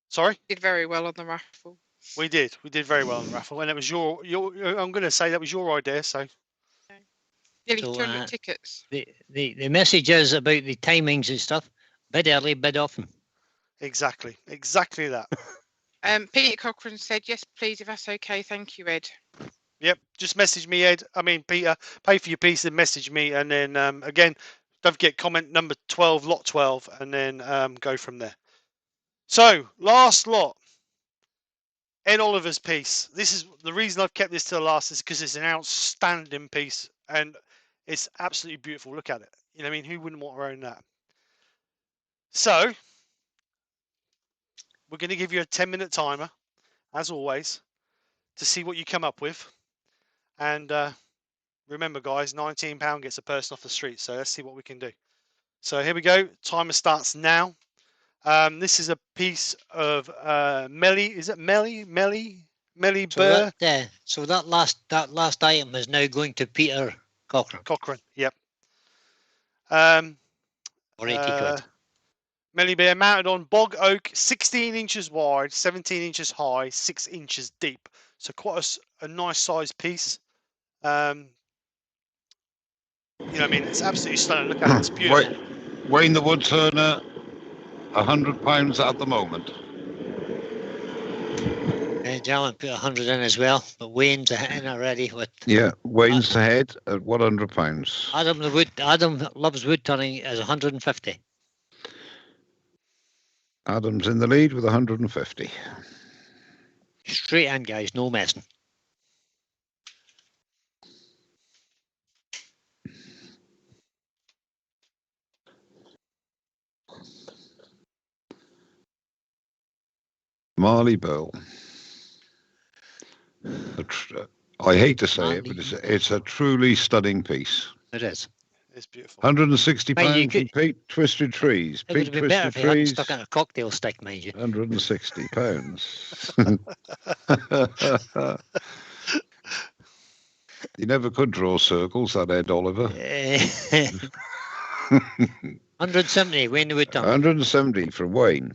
Sorry? Did very well on the raffle. We did very well on the raffle, and it was your I'm going to say that was your idea, so... Nearly So, 200 tickets. The message is about the timings and stuff. Bid early, bid often. Exactly that. Peter Cochran said, yes, please, if that's okay. Thank you, Ed. Yep, just message me, Ed. I mean, Peter, pay for your piece and message me. And then, again, don't forget comment number 12, lot 12, and then go from there. So, last lot. Ed Oliver's piece. This is the reason I've kept this to the last is because it's an outstanding piece. And it's absolutely beautiful. Look at it. You know what I mean? Who wouldn't want to own that? So, we're going to give you a 10-minute timer, as always, to see what you come up with. And remember, guys, £19 gets a person off the street. So let's see what we can do. So here we go. Timer starts now. This is a piece of Melly. Is it Melly Burr? So that last item is now going to Peter Cochran. Yep. For 80 quid. Melly Bear mounted on bog oak, 16 inches wide, 17 inches high, 6 inches deep. So quite a nice sized piece. You know what I mean? It's absolutely stunning. Look at it. It's beautiful. Wayne the Woodturner, £100 at the moment. Alan put 100 in as well, but Wayne's in already with. Yeah, Wayne's ahead at £100. Adam loves wood turning is 150. Adam's in the lead with 150. Straight in, guys, no messing. Marley Burl. I hate to say it, but it's a truly stunning piece. It is. It's beautiful. £160 from Pete Twisted Trees. It would have been better if you hadn't stuck in a cocktail stick, mind you. £160. You never could draw circles, that Ed Oliver. 170, Wayne the Woodturner. 170 from Wayne.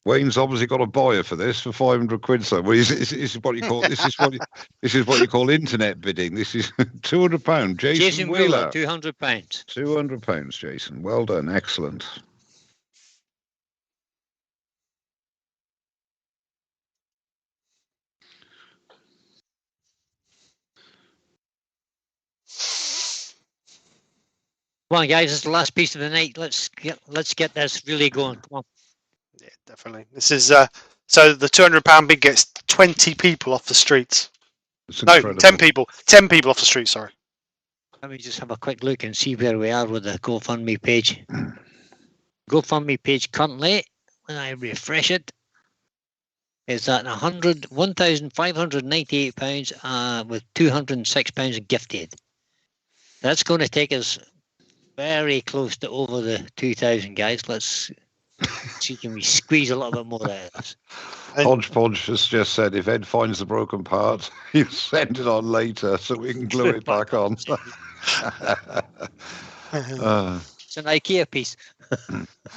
Wayne's obviously got a buyer for this for 500 quid. So well, this is what you call internet bidding. This is £200. Jason Wheeler, £200. £200, Jason. Well done, excellent. Come on, guys, it's the last piece of the night. Let's get this really going. Come on. Yeah, definitely. This is so the £200 bid gets 20 people off the streets. No, 10 people. 10 people off the street. Sorry. Let me just have a quick look and see where we are with the GoFundMe page. GoFundMe page currently, when I refresh it, is at £1,598 with £206 gifted. That's going to take us very close to over the 2,000, guys. Let's see, can we squeeze a little bit more out of this? Podge has just said if Ed finds the broken part, he'll send it on later so we can glue it back on. It's an IKEA piece.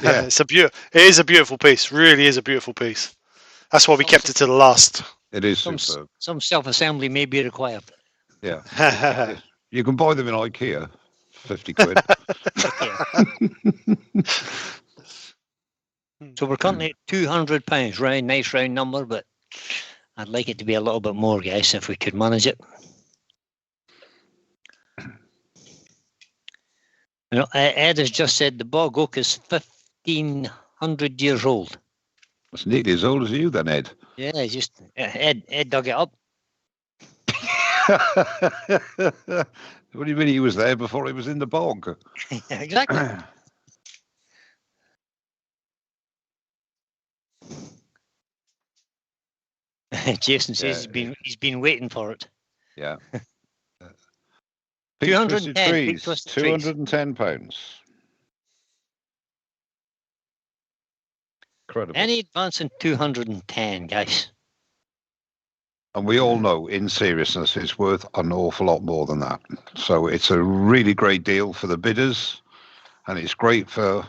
Yeah, it is a beautiful piece. Really is a beautiful piece. That's why we kept it to the last. It is superb. Some self-assembly may be required. Yeah. You can buy them in IKEA, 50 quid. So we're currently at £200, round, nice round number, but I'd like it to be a little bit more, guys, if we could manage it. You know, Ed has just said the bog oak is 1,500 years old. That's nearly as old as you then, Ed. Yeah, just Ed dug it up. What do you mean he was there before he was in the bog? Exactly. Jason says he's been waiting for it. Yeah. 210. £210. Incredible. Any advance in 210, guys? And we all know, in seriousness, it's worth an awful lot more than that. So it's a really great deal for the bidders, and it's great for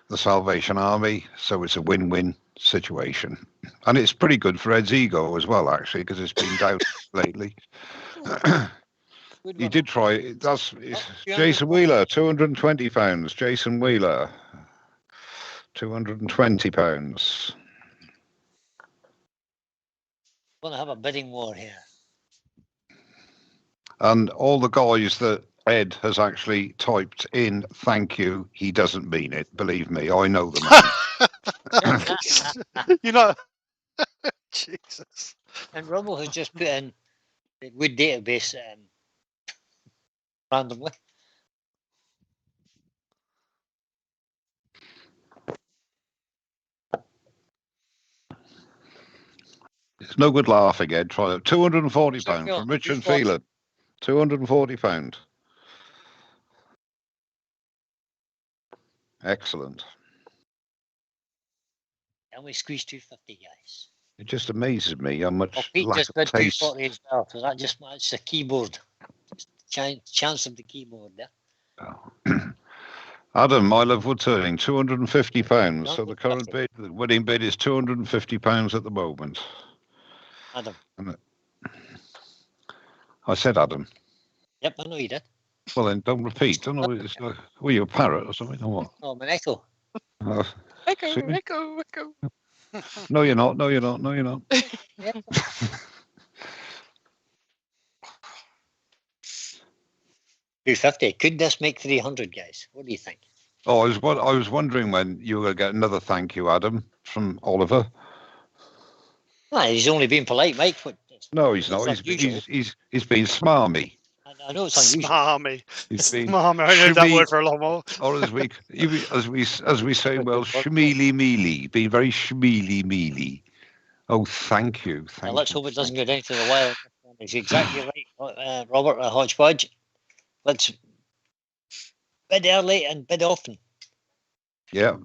the Salvation Army. So it's a win-win situation. And it's pretty good for Ed's ego as well, actually, because it's been down lately. He did try. That's Jason Wheeler, £220. Jason Wheeler, £220. We're going to have a bidding war here. And all the guys that Ed has actually typed in thank you, he doesn't mean it. Believe me, I know the man. You know, Jesus. And Rumble has just put in the Wood database randomly. It's no good laughing, Ed. Try it. £240 from Richard Phelan. £240. Excellent. And we squeeze 250, guys. It just amazes me how much Pete lack just of bid taste. 240 as well. So that just matches the keyboard. Just chance of the keyboard there. Oh. Adam, I love Woodturning, £250. So the current bid, the winning bid is £250 at the moment. Adam. I said Adam. Yep, I know you did. Well, then don't repeat. Don't know. It's like, were you a parrot or something or what? Oh, I'm an echo. Echo. No, you're not. No, you're not. No, you're not. Yep. $250. Could this make 300, guys? What do you think? Oh, I was wondering when you were going to get another thank you, Adam, from Oliver. He's only been polite, Mike. No, he's not. He's been smarmy. I know it's unusual. Smarmy. He's been Smarmy. I heard that word for a long while. Or as we say, well, shmeely mealy. Being very shmeely mealy. Oh, thank you. Let's hope it doesn't go down to the wire. It's exactly right, Robert Hodgepodge. Let's bid early and bid often. Yeah.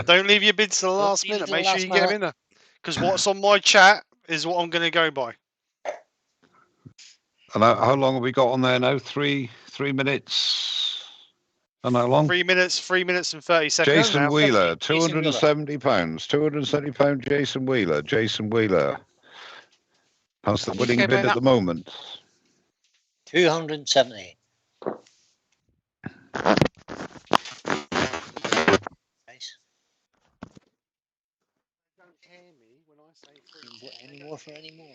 Don't leave your bids to the last minute. Make sure you get them in there. Because what's on my chat is what I'm going to go by. And how long have we got on there now? 3 minutes. And how long? 3 minutes and 30 seconds. Jason Wheeler, £270. £270, Jason Wheeler. Jason Wheeler. How's the winning bid at the moment? 270. Nice. Any more for any more?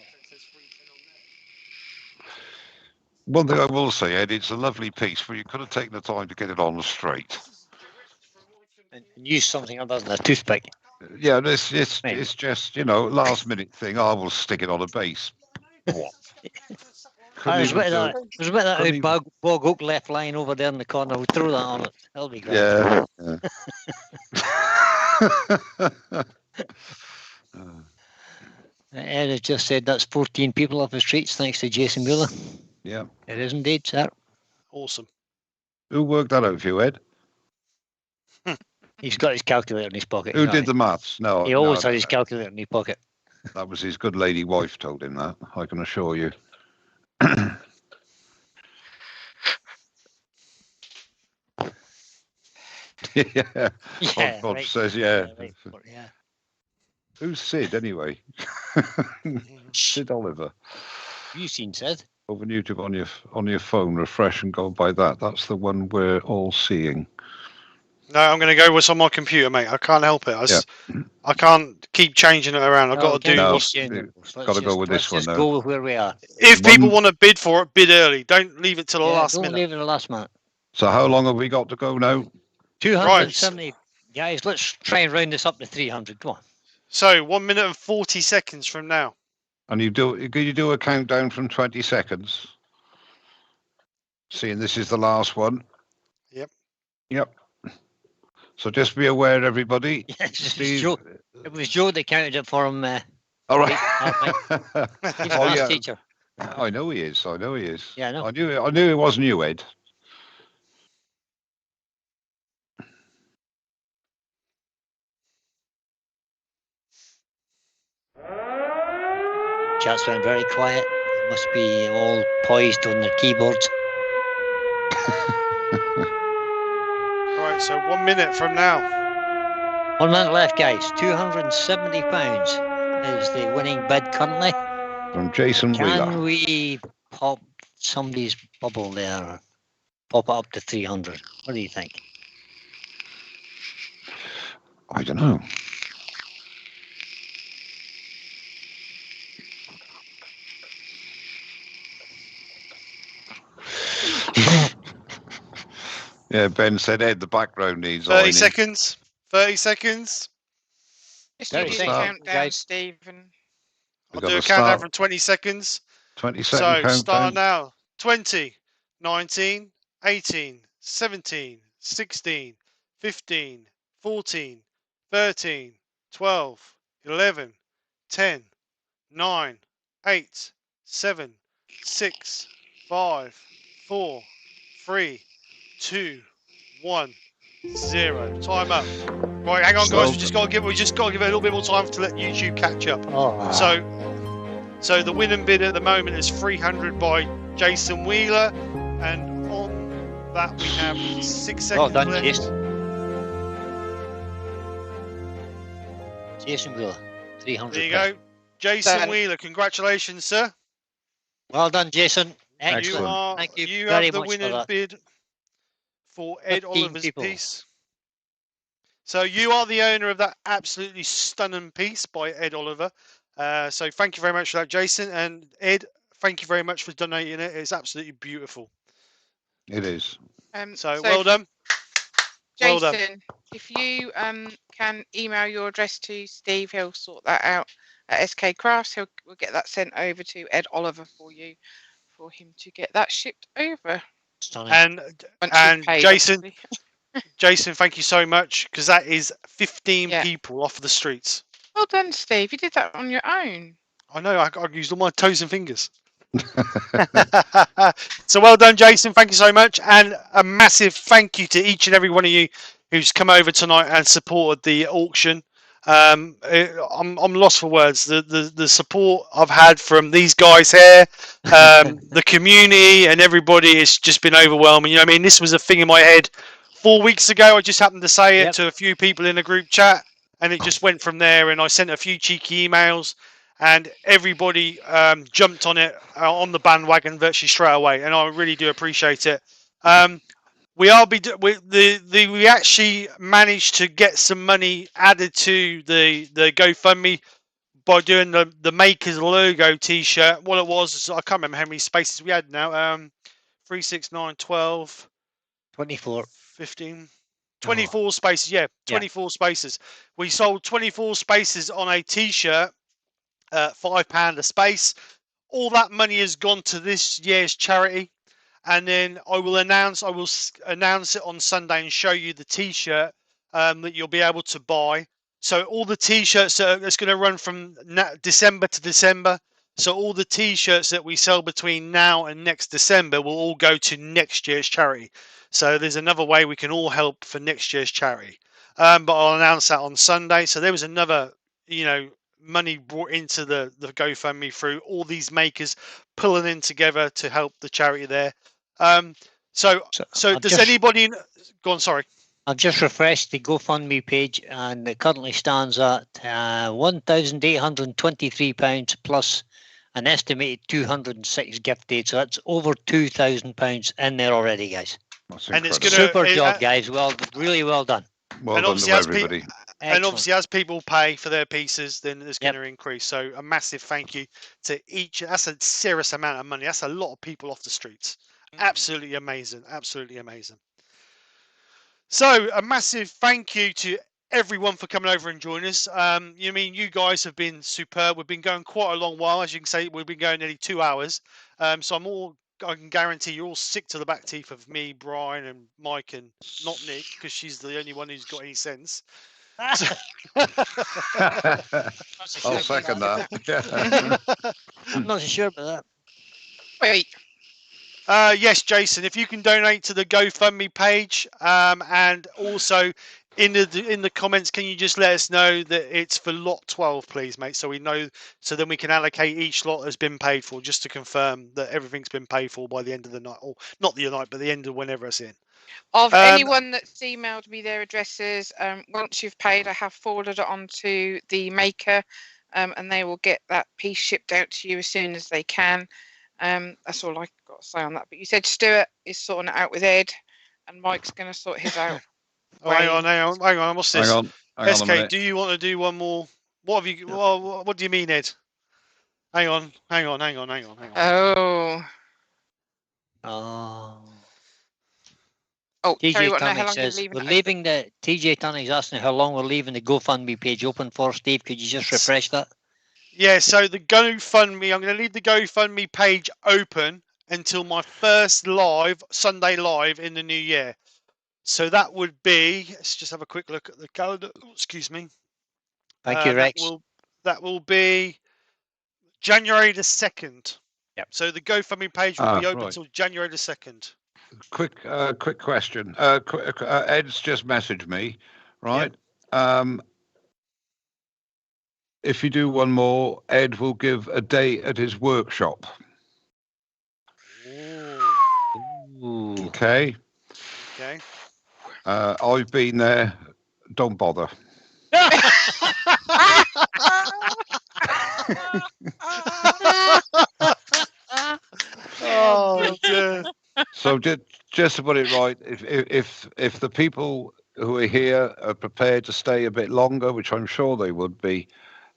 One thing I will say, Ed, it's a lovely piece, but you could have taken the time to get it on straight. And use something other than a toothpick. Yeah, it's just, last minute thing. I will stick it on a base. What? There's a bit of that bog oak left lying over there in the corner. We'll throw that on it. That'll be great. Yeah. Ed has just said that's 14 people off the streets thanks to Jason Mueller. Yeah. It is indeed, sir. Awesome. Who worked that out for you, Ed? He's got his calculator in his pocket. Who did the maths? No. He always had his calculator in his pocket. That was his good lady wife told him that, I can assure you. Yeah. Bob right. says, yeah. Right. Yeah. Who's Sid, anyway? Sid Oliver. You seen Sid? Open YouTube on your phone, refresh and go by that. That's the one we're all seeing. No, I'm going to go what's on my computer, mate. I can't help it. I can't keep changing it around. I've got to do what's... Got to go with this one, Let's go with where we are. If people want to bid for it, bid early. Don't leave it till the last minute. Don't leave it the last minute. So how long have we got to go now? 270. Guys, let's try and round this up to 300. Go on. So 1 minute and 40 seconds from now. And you do a countdown from 20 seconds? Seeing this is the last one. Yep. So just be aware, everybody. Yes, it was Joe that counted it for him. All right. He's a maths teacher. I know he is. Yeah, I know. I knew it wasn't you, Ed. Chat's went very quiet. They must be all poised on their keyboards. Right, so 1 minute from now. 1 minute left, guys. £270 is the winning bid currently. From Jason Wheeler. Can we pop somebody's bubble there? Or pop it up to 300? What do you think? I don't know. Yeah, Ben said, Ed, the background needs 30 seconds. 30 seconds. Just do the countdown, Stephen. I'll do a countdown from 20 seconds. 20 seconds. So start now. 20, 19, 18, 17, 16, 15, 14, 13, 12, 11, 10, 9, 8, 7, 6, 5, 4, 3, 2, 1, 0. Time up. Right, hang on, guys. We just got to give it a little bit more time to let YouTube catch up. Oh. So the winning bid at the moment is 300 by Jason Wheeler, and on that we have 6 seconds Well done, left. Jason Wheeler, 300. There you go, Jason Wheeler. Congratulations, sir. Well done, Jason. Excellent. Thank you You very have the much winning for that. bid for Ed 15 Oliver's people. piece. So you are the owner of that absolutely stunning piece by Ed Oliver. So thank you very much for that, Jason. And Ed, thank you very much for donating it. It's absolutely beautiful. It is. So well done. Jason, well done. if you can email your address to Steve, he'll sort that out at skkrafts. We'll get that sent over to Ed Oliver for you, for him to get that shipped over. And paid, Jason, Jason, thank you so much, because that is 15 Yeah. people off the streets. Well done, Steve. You did that on your own. I know. I used all my toes and fingers. So well done, Jason. Thank you so much, and a massive thank you to each and every one of you who's come over tonight and supported the auction. I'm lost for words. The support I've had from these guys here, the community, and everybody, it's just been overwhelming. You know what I mean? This was a thing in my head 4 weeks ago. I just happened to say it to a few people in a group chat, and it just went from there. And I sent a few cheeky emails, and everybody jumped on it on the bandwagon virtually straight away. And I really do appreciate it. We actually managed to get some money added to the GoFundMe by doing the Makers logo T-shirt. What it was, I can't remember how many spaces we had now. 3, 6, 9, 12, 24, 15, 24 spaces. Yeah, 24 spaces. We sold 24 spaces on a T-shirt, £5 a space. All that money has gone to this year's charity. And then I will announce it on Sunday and show you the T-shirt that you'll be able to buy. So all the T-shirts it's going to run from December to December. So all the T-shirts that we sell between now and next December will all go to next year's charity. So there's another way we can all help for next year's charity. But I'll announce that on Sunday. So there was another, money brought into the GoFundMe through all these makers pulling in together to help the charity there. So does anybody go on? Sorry, I've just refreshed the GoFundMe page, and it currently stands at £1,823 plus an estimated 206 gift aid. So that's over £2,000 in there already, guys. That's And it's incredible. gonna Super job, guys. Well, really well done. Well done to everybody. And obviously, as people pay for their pieces, then it's going Yep. to increase. So a massive thank you to each. That's a serious amount of money. That's a lot of people off the streets. Absolutely amazing. Absolutely amazing. So a massive thank you to everyone for coming over and joining us. You guys have been superb. We've been going quite a long while. As you can see, we've been going nearly 2 hours. So I can guarantee you're all sick to the back teeth of me, Brian, and Mike, and not Nick, because she's the only one who's got any sense. I'll second that. I'm not so sure about that. Wait. Yes, Jason, if you can donate to the GoFundMe page, and also in the comments, can you just let us know that it's for lot 12, please, mate, so we know, so then we can allocate each lot has been paid for, just to confirm that everything's been paid for by the end of the night, or not the night, but the end of whenever it's in. Of anyone that's emailed me their addresses, once you've paid, I have forwarded it on to the maker, and they will get that piece shipped out to you as soon as they can. That's all I got to say on that. But you said Stuart is sorting it out with Ed, and Mike's going to sort his out. Oh, hang on. What's this? Hang on SK, do you want to do one more? What have you? What do you mean, Ed? Hang on. Oh. Oh, TJ Tunning says we're leaving the TJ Tunning's asking how long we're leaving the GoFundMe page open for. Steve, could you just refresh that? Yeah, so the GoFundMe, I'm going to leave the GoFundMe page open until my first Sunday live in the new year. So that would be, let's just have a quick look at the calendar. Oh, excuse me. Thank you, Rex. That will be January the 2nd. Yep. So the GoFundMe page will be open until January the 2nd. Quick question. Ed's just messaged me, right? Yep. If you do one more, Ed will give a day at his workshop. Ooh. Okay. I've been there. Don't bother. Oh dear. So just to put it right, if the people who are here are prepared to stay a bit longer, which I'm sure they would be,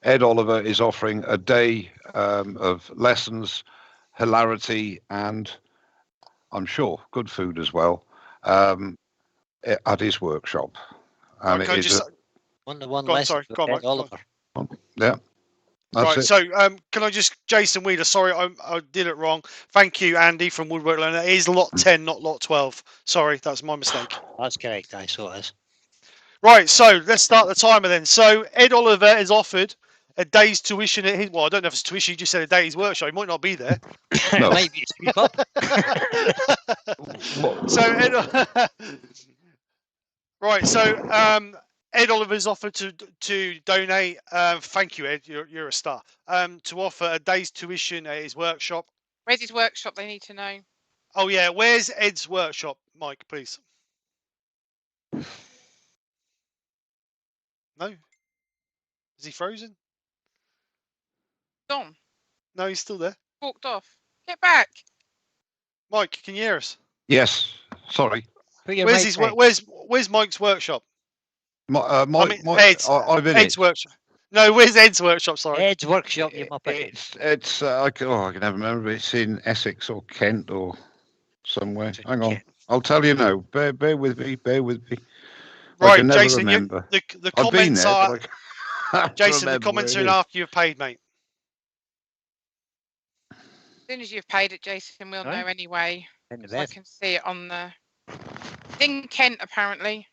Ed Oliver is offering a day of lessons, hilarity, and I'm sure good food as well at his workshop. And okay, one lesson for Ed Oliver. Yeah. Right, it. so can I just, Jason Wheeler, sorry, I did it wrong. Thank you, Andy from Woodwork Learner. It is lot 10, not lot 12. Sorry, that's my mistake. That's correct, I saw it. Right, so let's start the timer then. So Ed Oliver is offered a day's tuition at his, well, I don't know if it's tuition, you just said a day's workshop. He might not be there. No. Maybe speak up. So right, so Ed Oliver's offered to donate. Thank you, Ed. You're a star. To offer a day's tuition at his workshop. Where's his workshop? They need to know. Oh yeah, where's Ed's workshop, Mike? Please. No. Is he frozen? Gone. No, he's still there. Walked off. Get back. Mike, can you hear us? Yes. Sorry. Where's Mike's workshop? Ed's workshop. No, where's Ed's workshop? Sorry. Ed's workshop. You muppet. It's I can never remember. It's in Essex or Kent or somewhere. Hang on. I'll tell you now. Bear with me. Right, Jason. The comments are. Jason, the comments are in after you've paid, mate. As soon as you've paid it, Jason, we'll know anyway. I can see it on the. It's in Kent, apparently.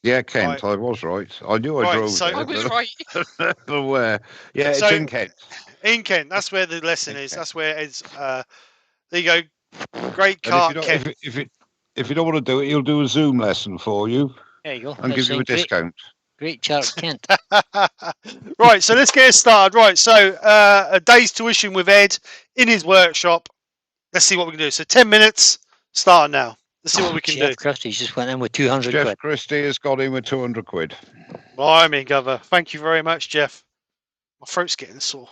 Yeah, Kent. Right. I was right. I knew I drove there. I was right. But where? Yeah, it's in Kent. In Kent. That's where the lesson is. That's where it's. There you go. Great car, Kent. If you don't want to do it, he'll do a Zoom lesson for you. There you go. And give you a discount. Great Charles Kent. Right, so let's get started. Right, so a day's tuition with Ed in his workshop. Let's see what we can do. So 10 minutes, starting now. Let's see what we can do. Jeff Christie's just went in with 200 quid. Jeff Christie has got in with 200 quid. I mean, Governor. Thank you very much, Jeff. My throat's getting sore.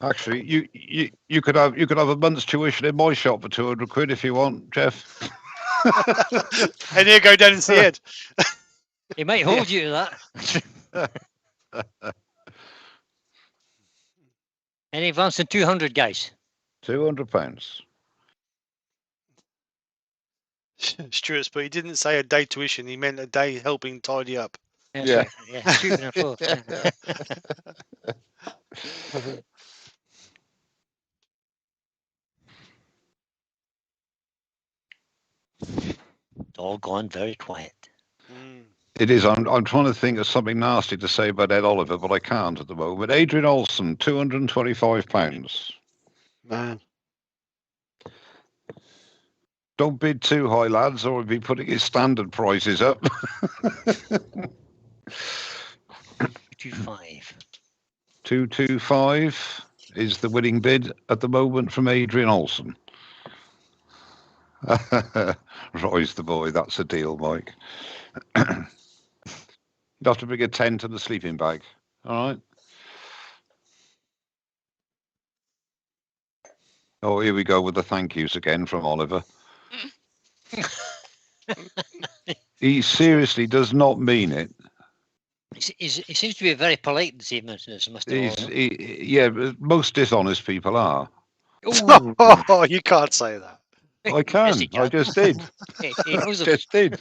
Actually, you could have a month's tuition in my shop for 200 quid if you want, Jeff. And you go down and see it. He might hold you to that. Any advance than 200, guys? £200. Stuart, but he didn't say a day tuition. He meant a day helping tidy up. That's Yeah. right. Yeah. Shooting a four. It's all gone very quiet. It is. I'm trying to think of something nasty to say about Ed Oliver, but I can't at the moment. Adrian Olsen, £225. Man. Don't bid too high, lads, or we'll be putting his standard prices up. 225. 225 is the winning bid at the moment from Adrian Olsen. Roy's the boy. That's a deal, Mike. You'd have to bring a tent and a sleeping bag. All right. Oh, here we go with the thank yous again from Oliver. He seriously does not mean it. He seems to be very polite this evening, Mr. Yeah, most dishonest people are. Oh, you can't say that. I can. Yes, I just did. He knows Just did.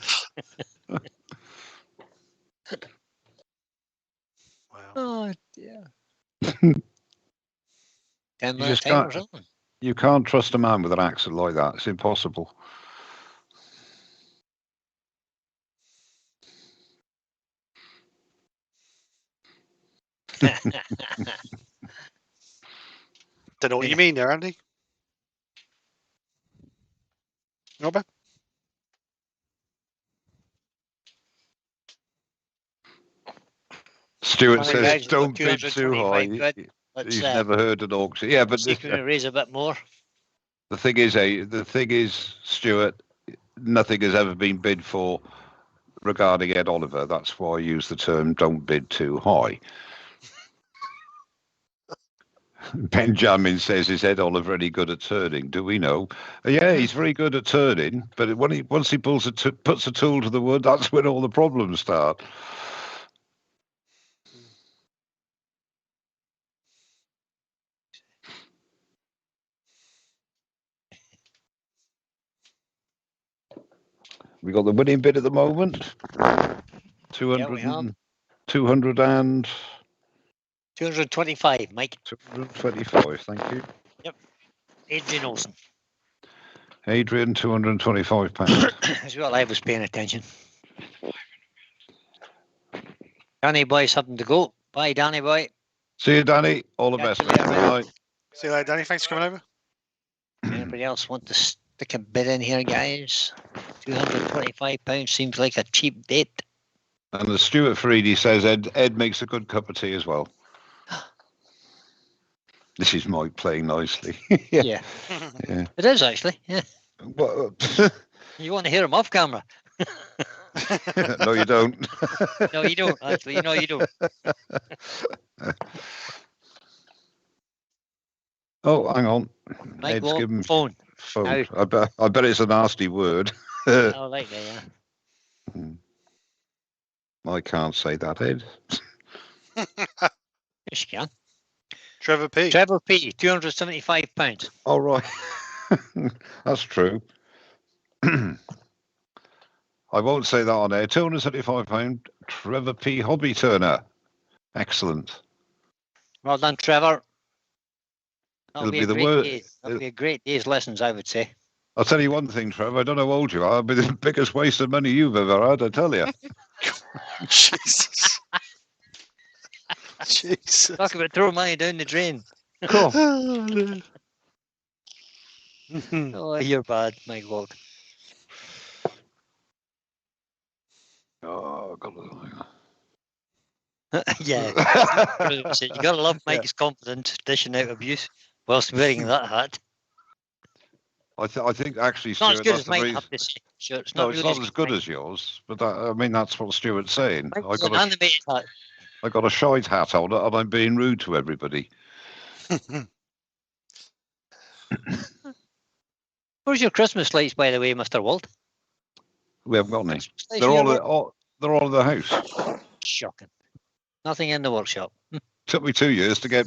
Wow. Oh, dear. 10 You minutes just time or can't- something. You can't trust a man with an accent like that. It's impossible. Don't know what you mean there, Andy. Robert? Stuart Sorry, says, guys, don't we've got bid too high. 225 quid. Let's He's never heard an auction. Yeah, but see if we can raise a bit more. the thing is, Stuart, nothing has ever been bid for regarding Ed Oliver. That's why I use the term don't bid too high. Benjamin says, is Ed Oliver any good at turning? Do we know? Yeah, he's very good at turning, but once he puts a tool to the wood, that's when all the problems start. We got the winning bid at the moment. 200 and 225, Mike. 225. Thank you, Adrian Olsen. Adrian. £225. As well, I was paying attention. Danny boy, something to go. Bye, Danny boy. See you, Danny. All the Catch best. you later, Good mate. night. See you later, Danny. Thanks for coming over. Anybody else want to stick a bid in here, guys? £225 seems like a cheap date. And the Stuart Freedy says Ed makes a good cup of tea as well. This is Mike playing nicely. Yeah. Yeah. It is actually. Yeah. Well, You want to hear him off camera? no, you don't. No, you don't. Actually, no, you don't. Oh, hang on. Mike, Ed's go given phone. phone. I bet it's a nasty word. Oh, like that, yeah. I can't say that, Ed. Yes, you can. Trevor P. Trevor P. £275. All right. That's true. I won't say that on air. £275. Trevor P. Hobby Turner. Excellent. Well done, Trevor. That'll It'll be the great word- day. That'll be a great day's lessons, I would say. I'll tell you one thing, Trevor. I don't know how old you are, but the biggest waste of money you've ever had, I tell you. Jesus. Jesus. Talk about throwing money down the drain. Cool. Oh, you're bad, my God. Oh, God. Yeah. You gotta love Mike's confidence dishing out abuse whilst wearing that hat. I think actually, It's not as Stuart, good that's as the Mike, I reason. have to say. Sure, it's No, not it's really not as good Mike. as yours, but I mean that's what Stuart's saying. Mike's an animated hat. I got a shite hat on it, and I'm being rude to everybody. Where's your Christmas lights, by the way, Mr. Walt? We haven't got any. Christmas lights They're here, they're all in the house. Shocking. Nothing in the workshop. Took me 2 years to get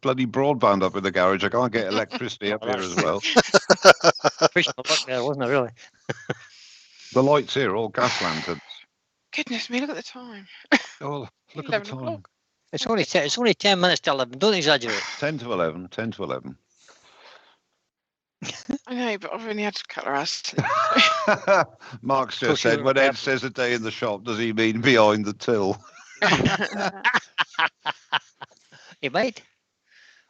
bloody broadband up in the garage. I can't get electricity up here as well. Push my luck there, wasn't it, really? The lights here are all gas lanterns. Goodness me, look at the time. Oh, look at 11 the time. o'clock. It's only 10 minutes to 11. Don't exaggerate. 10 to 11. 10 to 11. I know, but I've only had a couple of hours sleep. Mark's just said, when Ed says a day in the shop, does he mean behind the till? He might.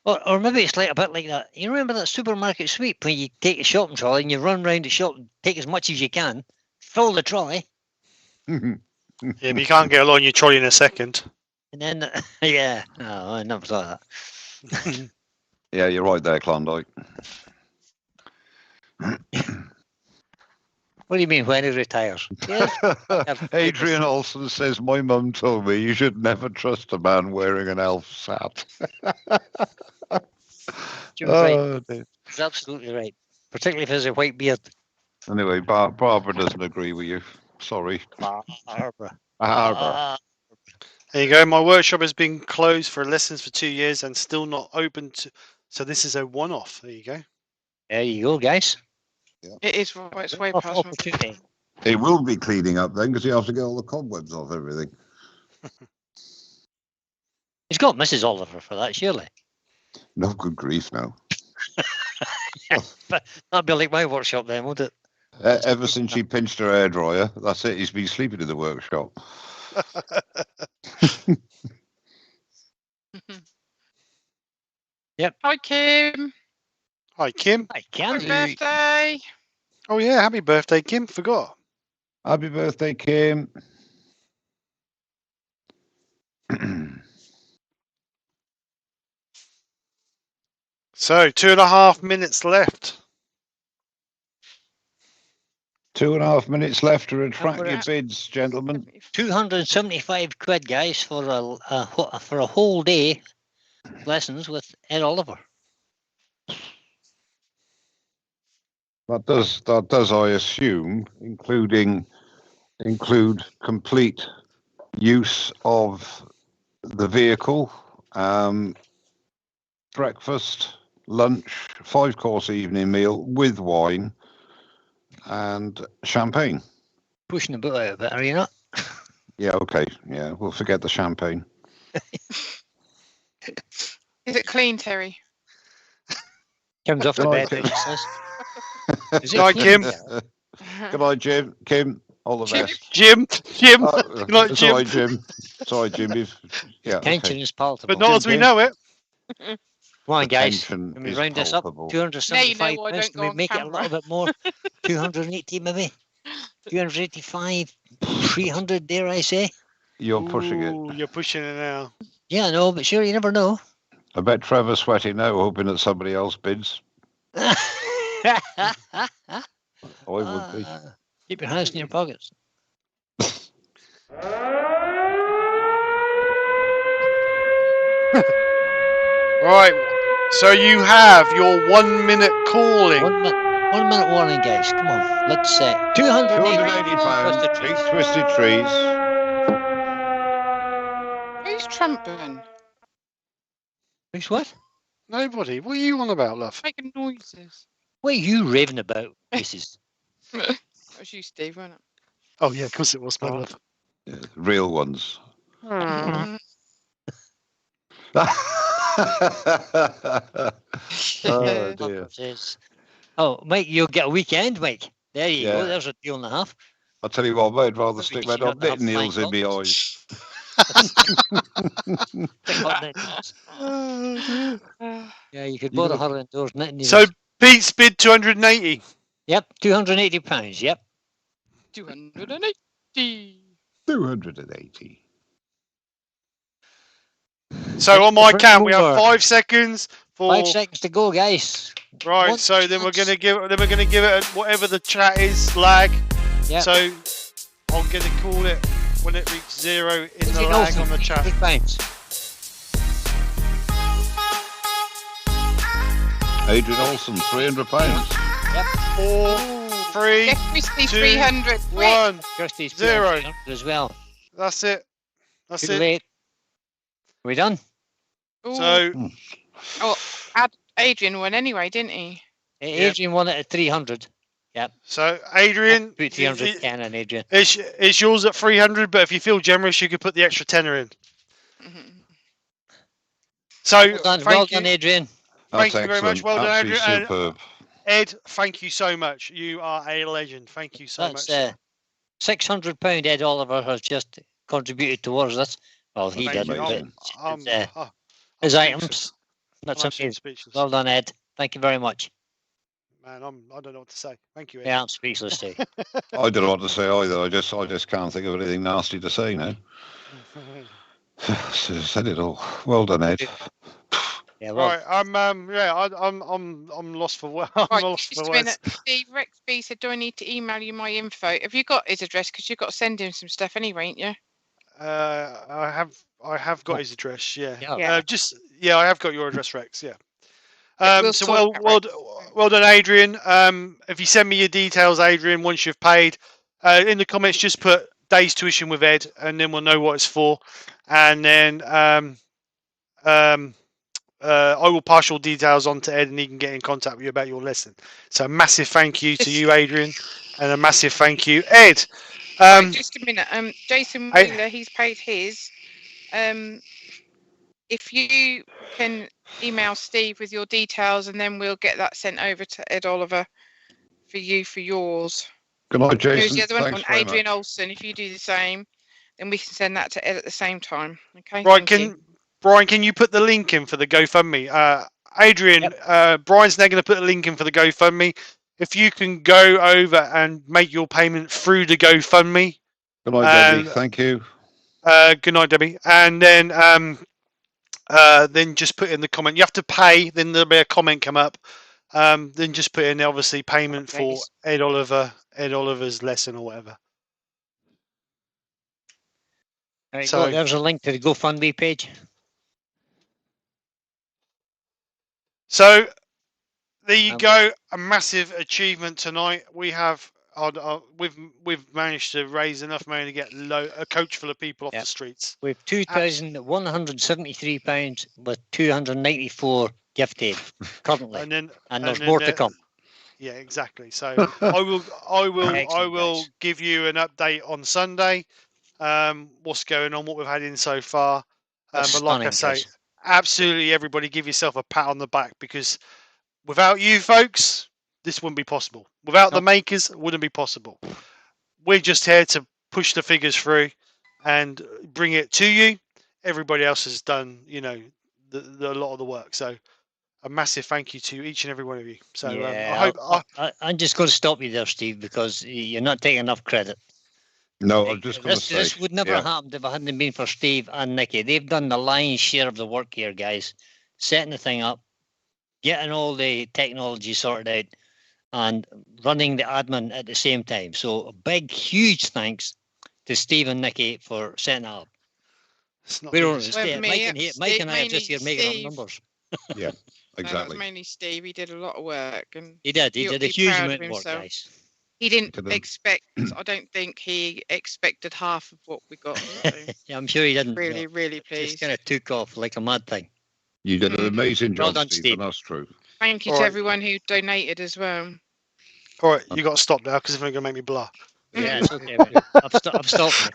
Or maybe it's like a bit like that. You remember that supermarket sweep when you take a shopping trolley and you run round the shop and take as much as you can, fill the trolley, Yeah, but you can't get along your trolley in a second. and then yeah, no, I never thought that. Yeah, you're right there, Klondike. What do you mean when he retires? Yes. Adrian Olsen says, my mum told me you should never trust a man wearing an elf's hat. Right. He's absolutely right, particularly if there's a white beard. Anyway, Barbara doesn't agree with you. Sorry. Barbara. Barbara. There you go. My workshop has been closed for lessons for 2 years and still not open to. So this is a one-off. There you go. There you go, guys. It is right. It's way past my Opportunity. It will be cleaning up then because you have to get all the cobwebs off everything. He's got Mrs. Oliver for that, surely. No, good grief, no. But that'd be like my workshop then, wouldn't it? Ever since she pinched her hairdryer, that's it. He's been sleeping in the workshop. Yep. Hi, Kim. Hi, Kim. I can. Happy birthday. Oh yeah, happy birthday, Kim. Forgot. Happy birthday, Kim. So 2.5 minutes left. 2.5 minutes left to retract your bids, gentlemen. 275 quid, guys, for a whole day lessons with Ed Oliver. That does, I assume, include complete use of the vehicle, breakfast, lunch, 5-course evening meal with wine and champagne. Pushing the boat out a bit, are you not? Yeah, okay. Yeah, we'll forget the champagne. Is it clean, Terry? Comes off the Good bed. night, He says. Is it Good night, clean? Kim. Good night, Jim. Kim, all the best. Jim. Good night, Jim. Sorry, Jim. Sorry, Jim. Yeah, Tension okay. is palatable. But not as we know it. Come on, guys. Tension Can we is round this up? palpable. 275 Now you know why I pounds. don't Can go we on make it a camera. little bit more? 280 maybe? 285? 300, dare I say? You're pushing Ooh, it. You're pushing it now. Yeah, I know, but sure, you never know. I bet Trevor's sweating now, hoping that somebody else bids. I would be. Keep your hands in your pockets. Right. So you have your 1 minute calling. 1 minute warning, guys. Come on. Let's say 280 £280, twisted big trees. twisted trees. Who's trumping? Who's what? Nobody. What are you on about, love? Making noises. What are you raving about, Mrs.? That was you, Steve, wasn't Oh yeah, of course it was, my love. Yeah, real ones. it? Oh dear. Oh, Mike, you'll get a weekend, Mike. There you Yeah. go. There's a deal and a half. I'll tell you what, mate, I'd rather Maybe stick you my should not have knitting needles in fine my clothes. eyes. Yeah, you could borrow her indoors knitting needles. So Pete's bid 280. Yep, £280. Yep. 280. 280. So on my Bring count, we have over. 5 seconds for 5 seconds to go, guys. right. One So then we're chance. gonna give it whatever the chat is lag. Yep. So I'm gonna call it when it reaches 0 in Is the it lag also on the chat. £50? Adrian Olsen, £300. Yep. 4, 3, Get Christy 2, 300. 1. Kirsty's 0. 300 as well. That's it. That's Too it. late. We done? So, Oh, Adrian won anyway, didn't he? Adrian won it at 300. Yep. so Adrian, Put 300 10 on Adrian. it's yours at 300. But if you feel generous, you could put the extra tenner in. So, Well done, Adrian. Thank you very much. Well done, Adrian. Superb. Ed, thank you so much. You are a legend. Thank you so much. That's £600 Ed Oliver has just contributed towards this. Well, he Thank did, you. but his items. That's amazing. Well done, Ed. Thank you very much. Man, I don't know what to say. Thank you, Ed. Yeah, I'm speechless too. I don't know what to say either. I just can't think of anything nasty to say now. Said it all. Well done, Ed. Yeah, well, Right, I'm lost for words. I'm lost for words. Steve Rexby said, "Do I need to email you my info? Have you got his address? Because you've got to send him some stuff anyway, ain't you?" I have got his address. Yeah. Yeah. I have got your address, Rex. Yeah. We'll So sort that, well done, Adrian. If you send me your details, Adrian, once you've paid, in the comments just put day's tuition with Ed, and then we'll know what it's for. And then I will pass your details on to Ed, and he can get in contact with you about your lesson. So a massive thank you to you, Adrian, and a massive thank you, Ed. Just a minute. Jason Wheeler, he's paid his. If you can email Steve with your details, and then we'll get that sent over to Ed Oliver for you for yours. Good night, Jason. Who's the other one? Thanks On very Adrian much. Olsen. If you do the same, then we can send that to Ed at the same time. Okay. Right, Brian, can you put the link in for the GoFundMe? Adrian, Brian's now going to put the link in for the GoFundMe. If you can go over and make your payment through the GoFundMe. Good night, Debbie. Thank you. Good night, Debbie. And then just put in the comment. You have to pay. Then there'll be a comment come up. Then just put in obviously payment for Ed Oliver's lesson or whatever. Right, so there's a link to the GoFundMe page. So there you go, a massive achievement tonight. We have we've managed to raise enough money to get a coach full of people off the streets. We've £2,173 with 294 gifted currently, and there's more to come. Yeah, exactly. So I will give you an update on Sunday. What's going on, what we've had in so far. But like I say, absolutely everybody give yourself a pat on the back, because without you folks, this wouldn't be possible. Without the makers, it wouldn't be possible. We're just here to push the figures through and bring it to you. Everybody else has done, a lot of the work. So a massive thank you to each and every one of you. So I'm just going to stop you there, Steve, because you're not taking enough credit. No, I'm just going to say this would never have happened if it hadn't been for Steve and Nikki. They've done the lion's share of the work here, guys. Setting the thing up, getting all the technology sorted out, and running the admin at the same time. So a big, huge thanks to Steve and Nikki for setting it up. We don't understand. Mike and I are just here making up numbers. Yeah, exactly. That was mainly Steve. He did a lot of work, and he did a huge amount of work, guys. He didn't expect. I don't think he expected half of what we got. So yeah, I'm sure he didn't. Really pleased. Just kind of took off like a mad thing. You did an amazing job, done, Steve, and that's true. Thank you to everyone who donated as well. All right, you got to stop now, because if you're going to make me blah. Yeah, it's okay. I've stopped.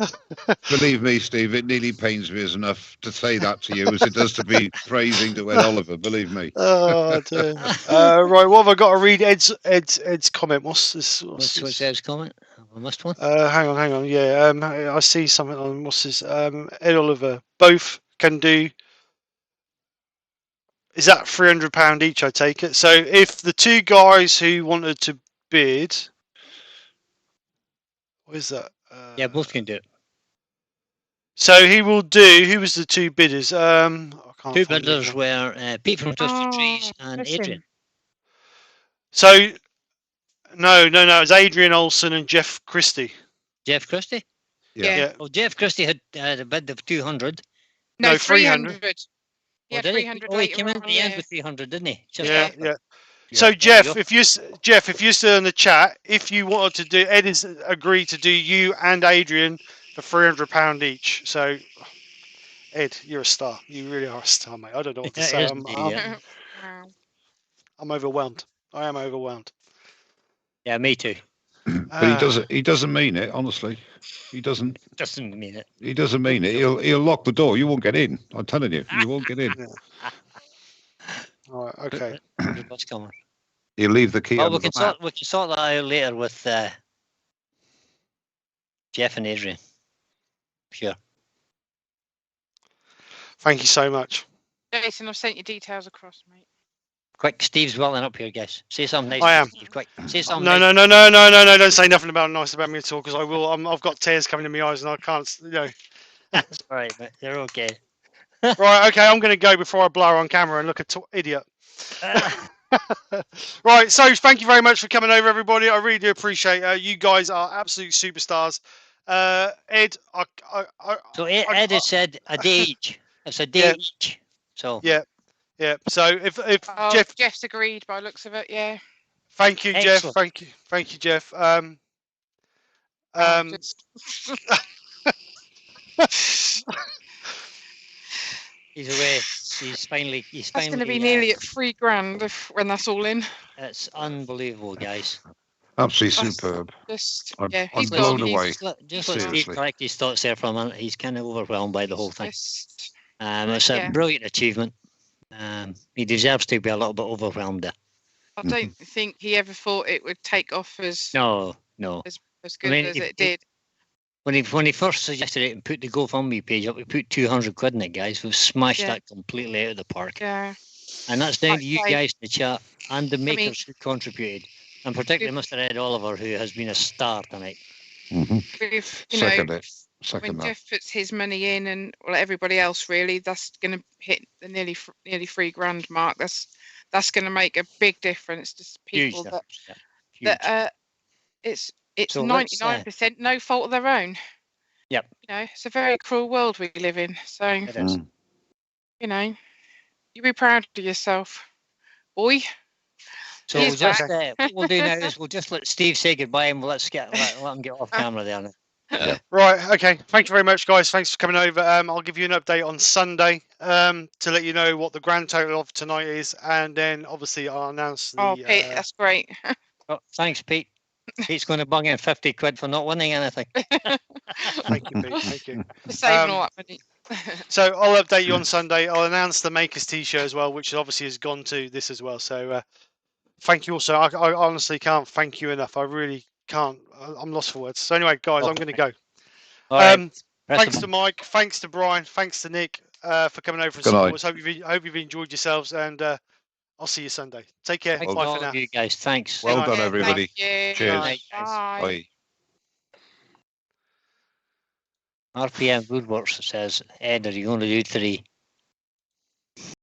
Believe me, Steve, it nearly pains me as enough to say that to you as it does to be praising to Ed Oliver. Believe me. Oh dear. Right, what have I got to read? Ed's comment. What's Ed's comment? I missed one. Hang on. Yeah, I see something on what's this? Ed Oliver. Both can do. Is that £300 each? I take it. So if the two guys who wanted to bid. What is that? Yeah, both can do it. So he will do. Who was the two bidders? Two bidders were Pete from Twisted Trees and Adrian. So no. It's Adrian Olsen and Jeff Christie. Jeff Christie? Yeah. Well, Jeff Christie had a bid of 200. No, 300. Yeah, 300. Oh, he came in at the end with 300, didn't he? Yeah. So Jeff, if you're still in the chat, if you wanted to do, Ed has agreed to do you and Adrian for £300 each. So Ed, you're a star. You really are a star, mate. I don't know what to say. I'm overwhelmed. I am overwhelmed. Yeah, me too. But he doesn't mean it, honestly. He doesn't mean it. He doesn't mean it. He'll lock the door. You won't get in. I'm telling you, you won't get in. All right, okay. What's coming? He'll leave the key. Well, we can sort that out later with Jeff and Adrian. Sure. Thank you so much. Jason, I've sent you details across, mate. Quick, Steve's welling up here, guys. Say something nice. I am. Steve, quick. Say something no, nice. No, don't say nothing nice about me at all, because I will. I've got tears coming in my eyes and I can't, That's all right, mate. They're okay. Right, okay, I'm going to go before I blow on camera and look an idiot. Right, so thank you very much for coming over, everybody. I really do appreciate it. You guys are absolute superstars. Ed, Ed has said a day each. It's a day each. So yeah. So if Jeff's agreed by the looks of it, yeah. Thank you, Excellent. Jeff. Thank you, Jeff. He's away. He's finally. That's going to be nearly at £3,000 when that's all in. It's unbelievable, guys. Absolutely superb. I'm blown away. Just let Steve correct his thoughts there for a minute. He's kind of overwhelmed by the whole thing. It's a brilliant achievement. He deserves to be a little bit overwhelmed there. I don't think he ever thought it would take off as no as good as it did. When he first suggested it and put the GoFundMe page up, we put 200 quid in it, guys. We've smashed that completely out of the park. Yeah. And that's down to you guys in the chat and the makers who contributed, and particularly Mr. Ed Oliver, who has been a star tonight. When Jeff puts his money in, and everybody else really, that's going to hit the nearly £3,000 mark. That's going to make a big difference to people that it's 99% no fault of their own. Yep. It's a very cruel world we live in. So it is. You be proud of yourself, boy. So what we'll do now is we'll just let Steve say goodbye, and let him get off camera there now. Yeah. Right, okay. Thank you very much, guys. Thanks for coming over. I'll give you an update on Sunday to let you know what the grand total of tonight is, and then obviously I'll announce the... Pete, that's great. Thanks, Pete. Pete's going to bung in 50 quid for not winning anything. Thank you, Pete. Thank you. For saving all that money. So I'll update you on Sunday. I'll announce the Makers T-shirt as well, which obviously has gone to this as well. So thank you also. I honestly can't thank you enough. I really can't. I'm lost for words. So anyway, guys, I'm going to go. All right. Thanks to Mike. Thanks to Brian. Thanks to Nick for coming over and supporting us. Hope you've enjoyed yourselves, and I'll see you Sunday. Take care. Bye for now. You guys. Thanks. Well done, everybody. Cheers. Bye. RPM Woodworks says, Ed, are you going to do 3?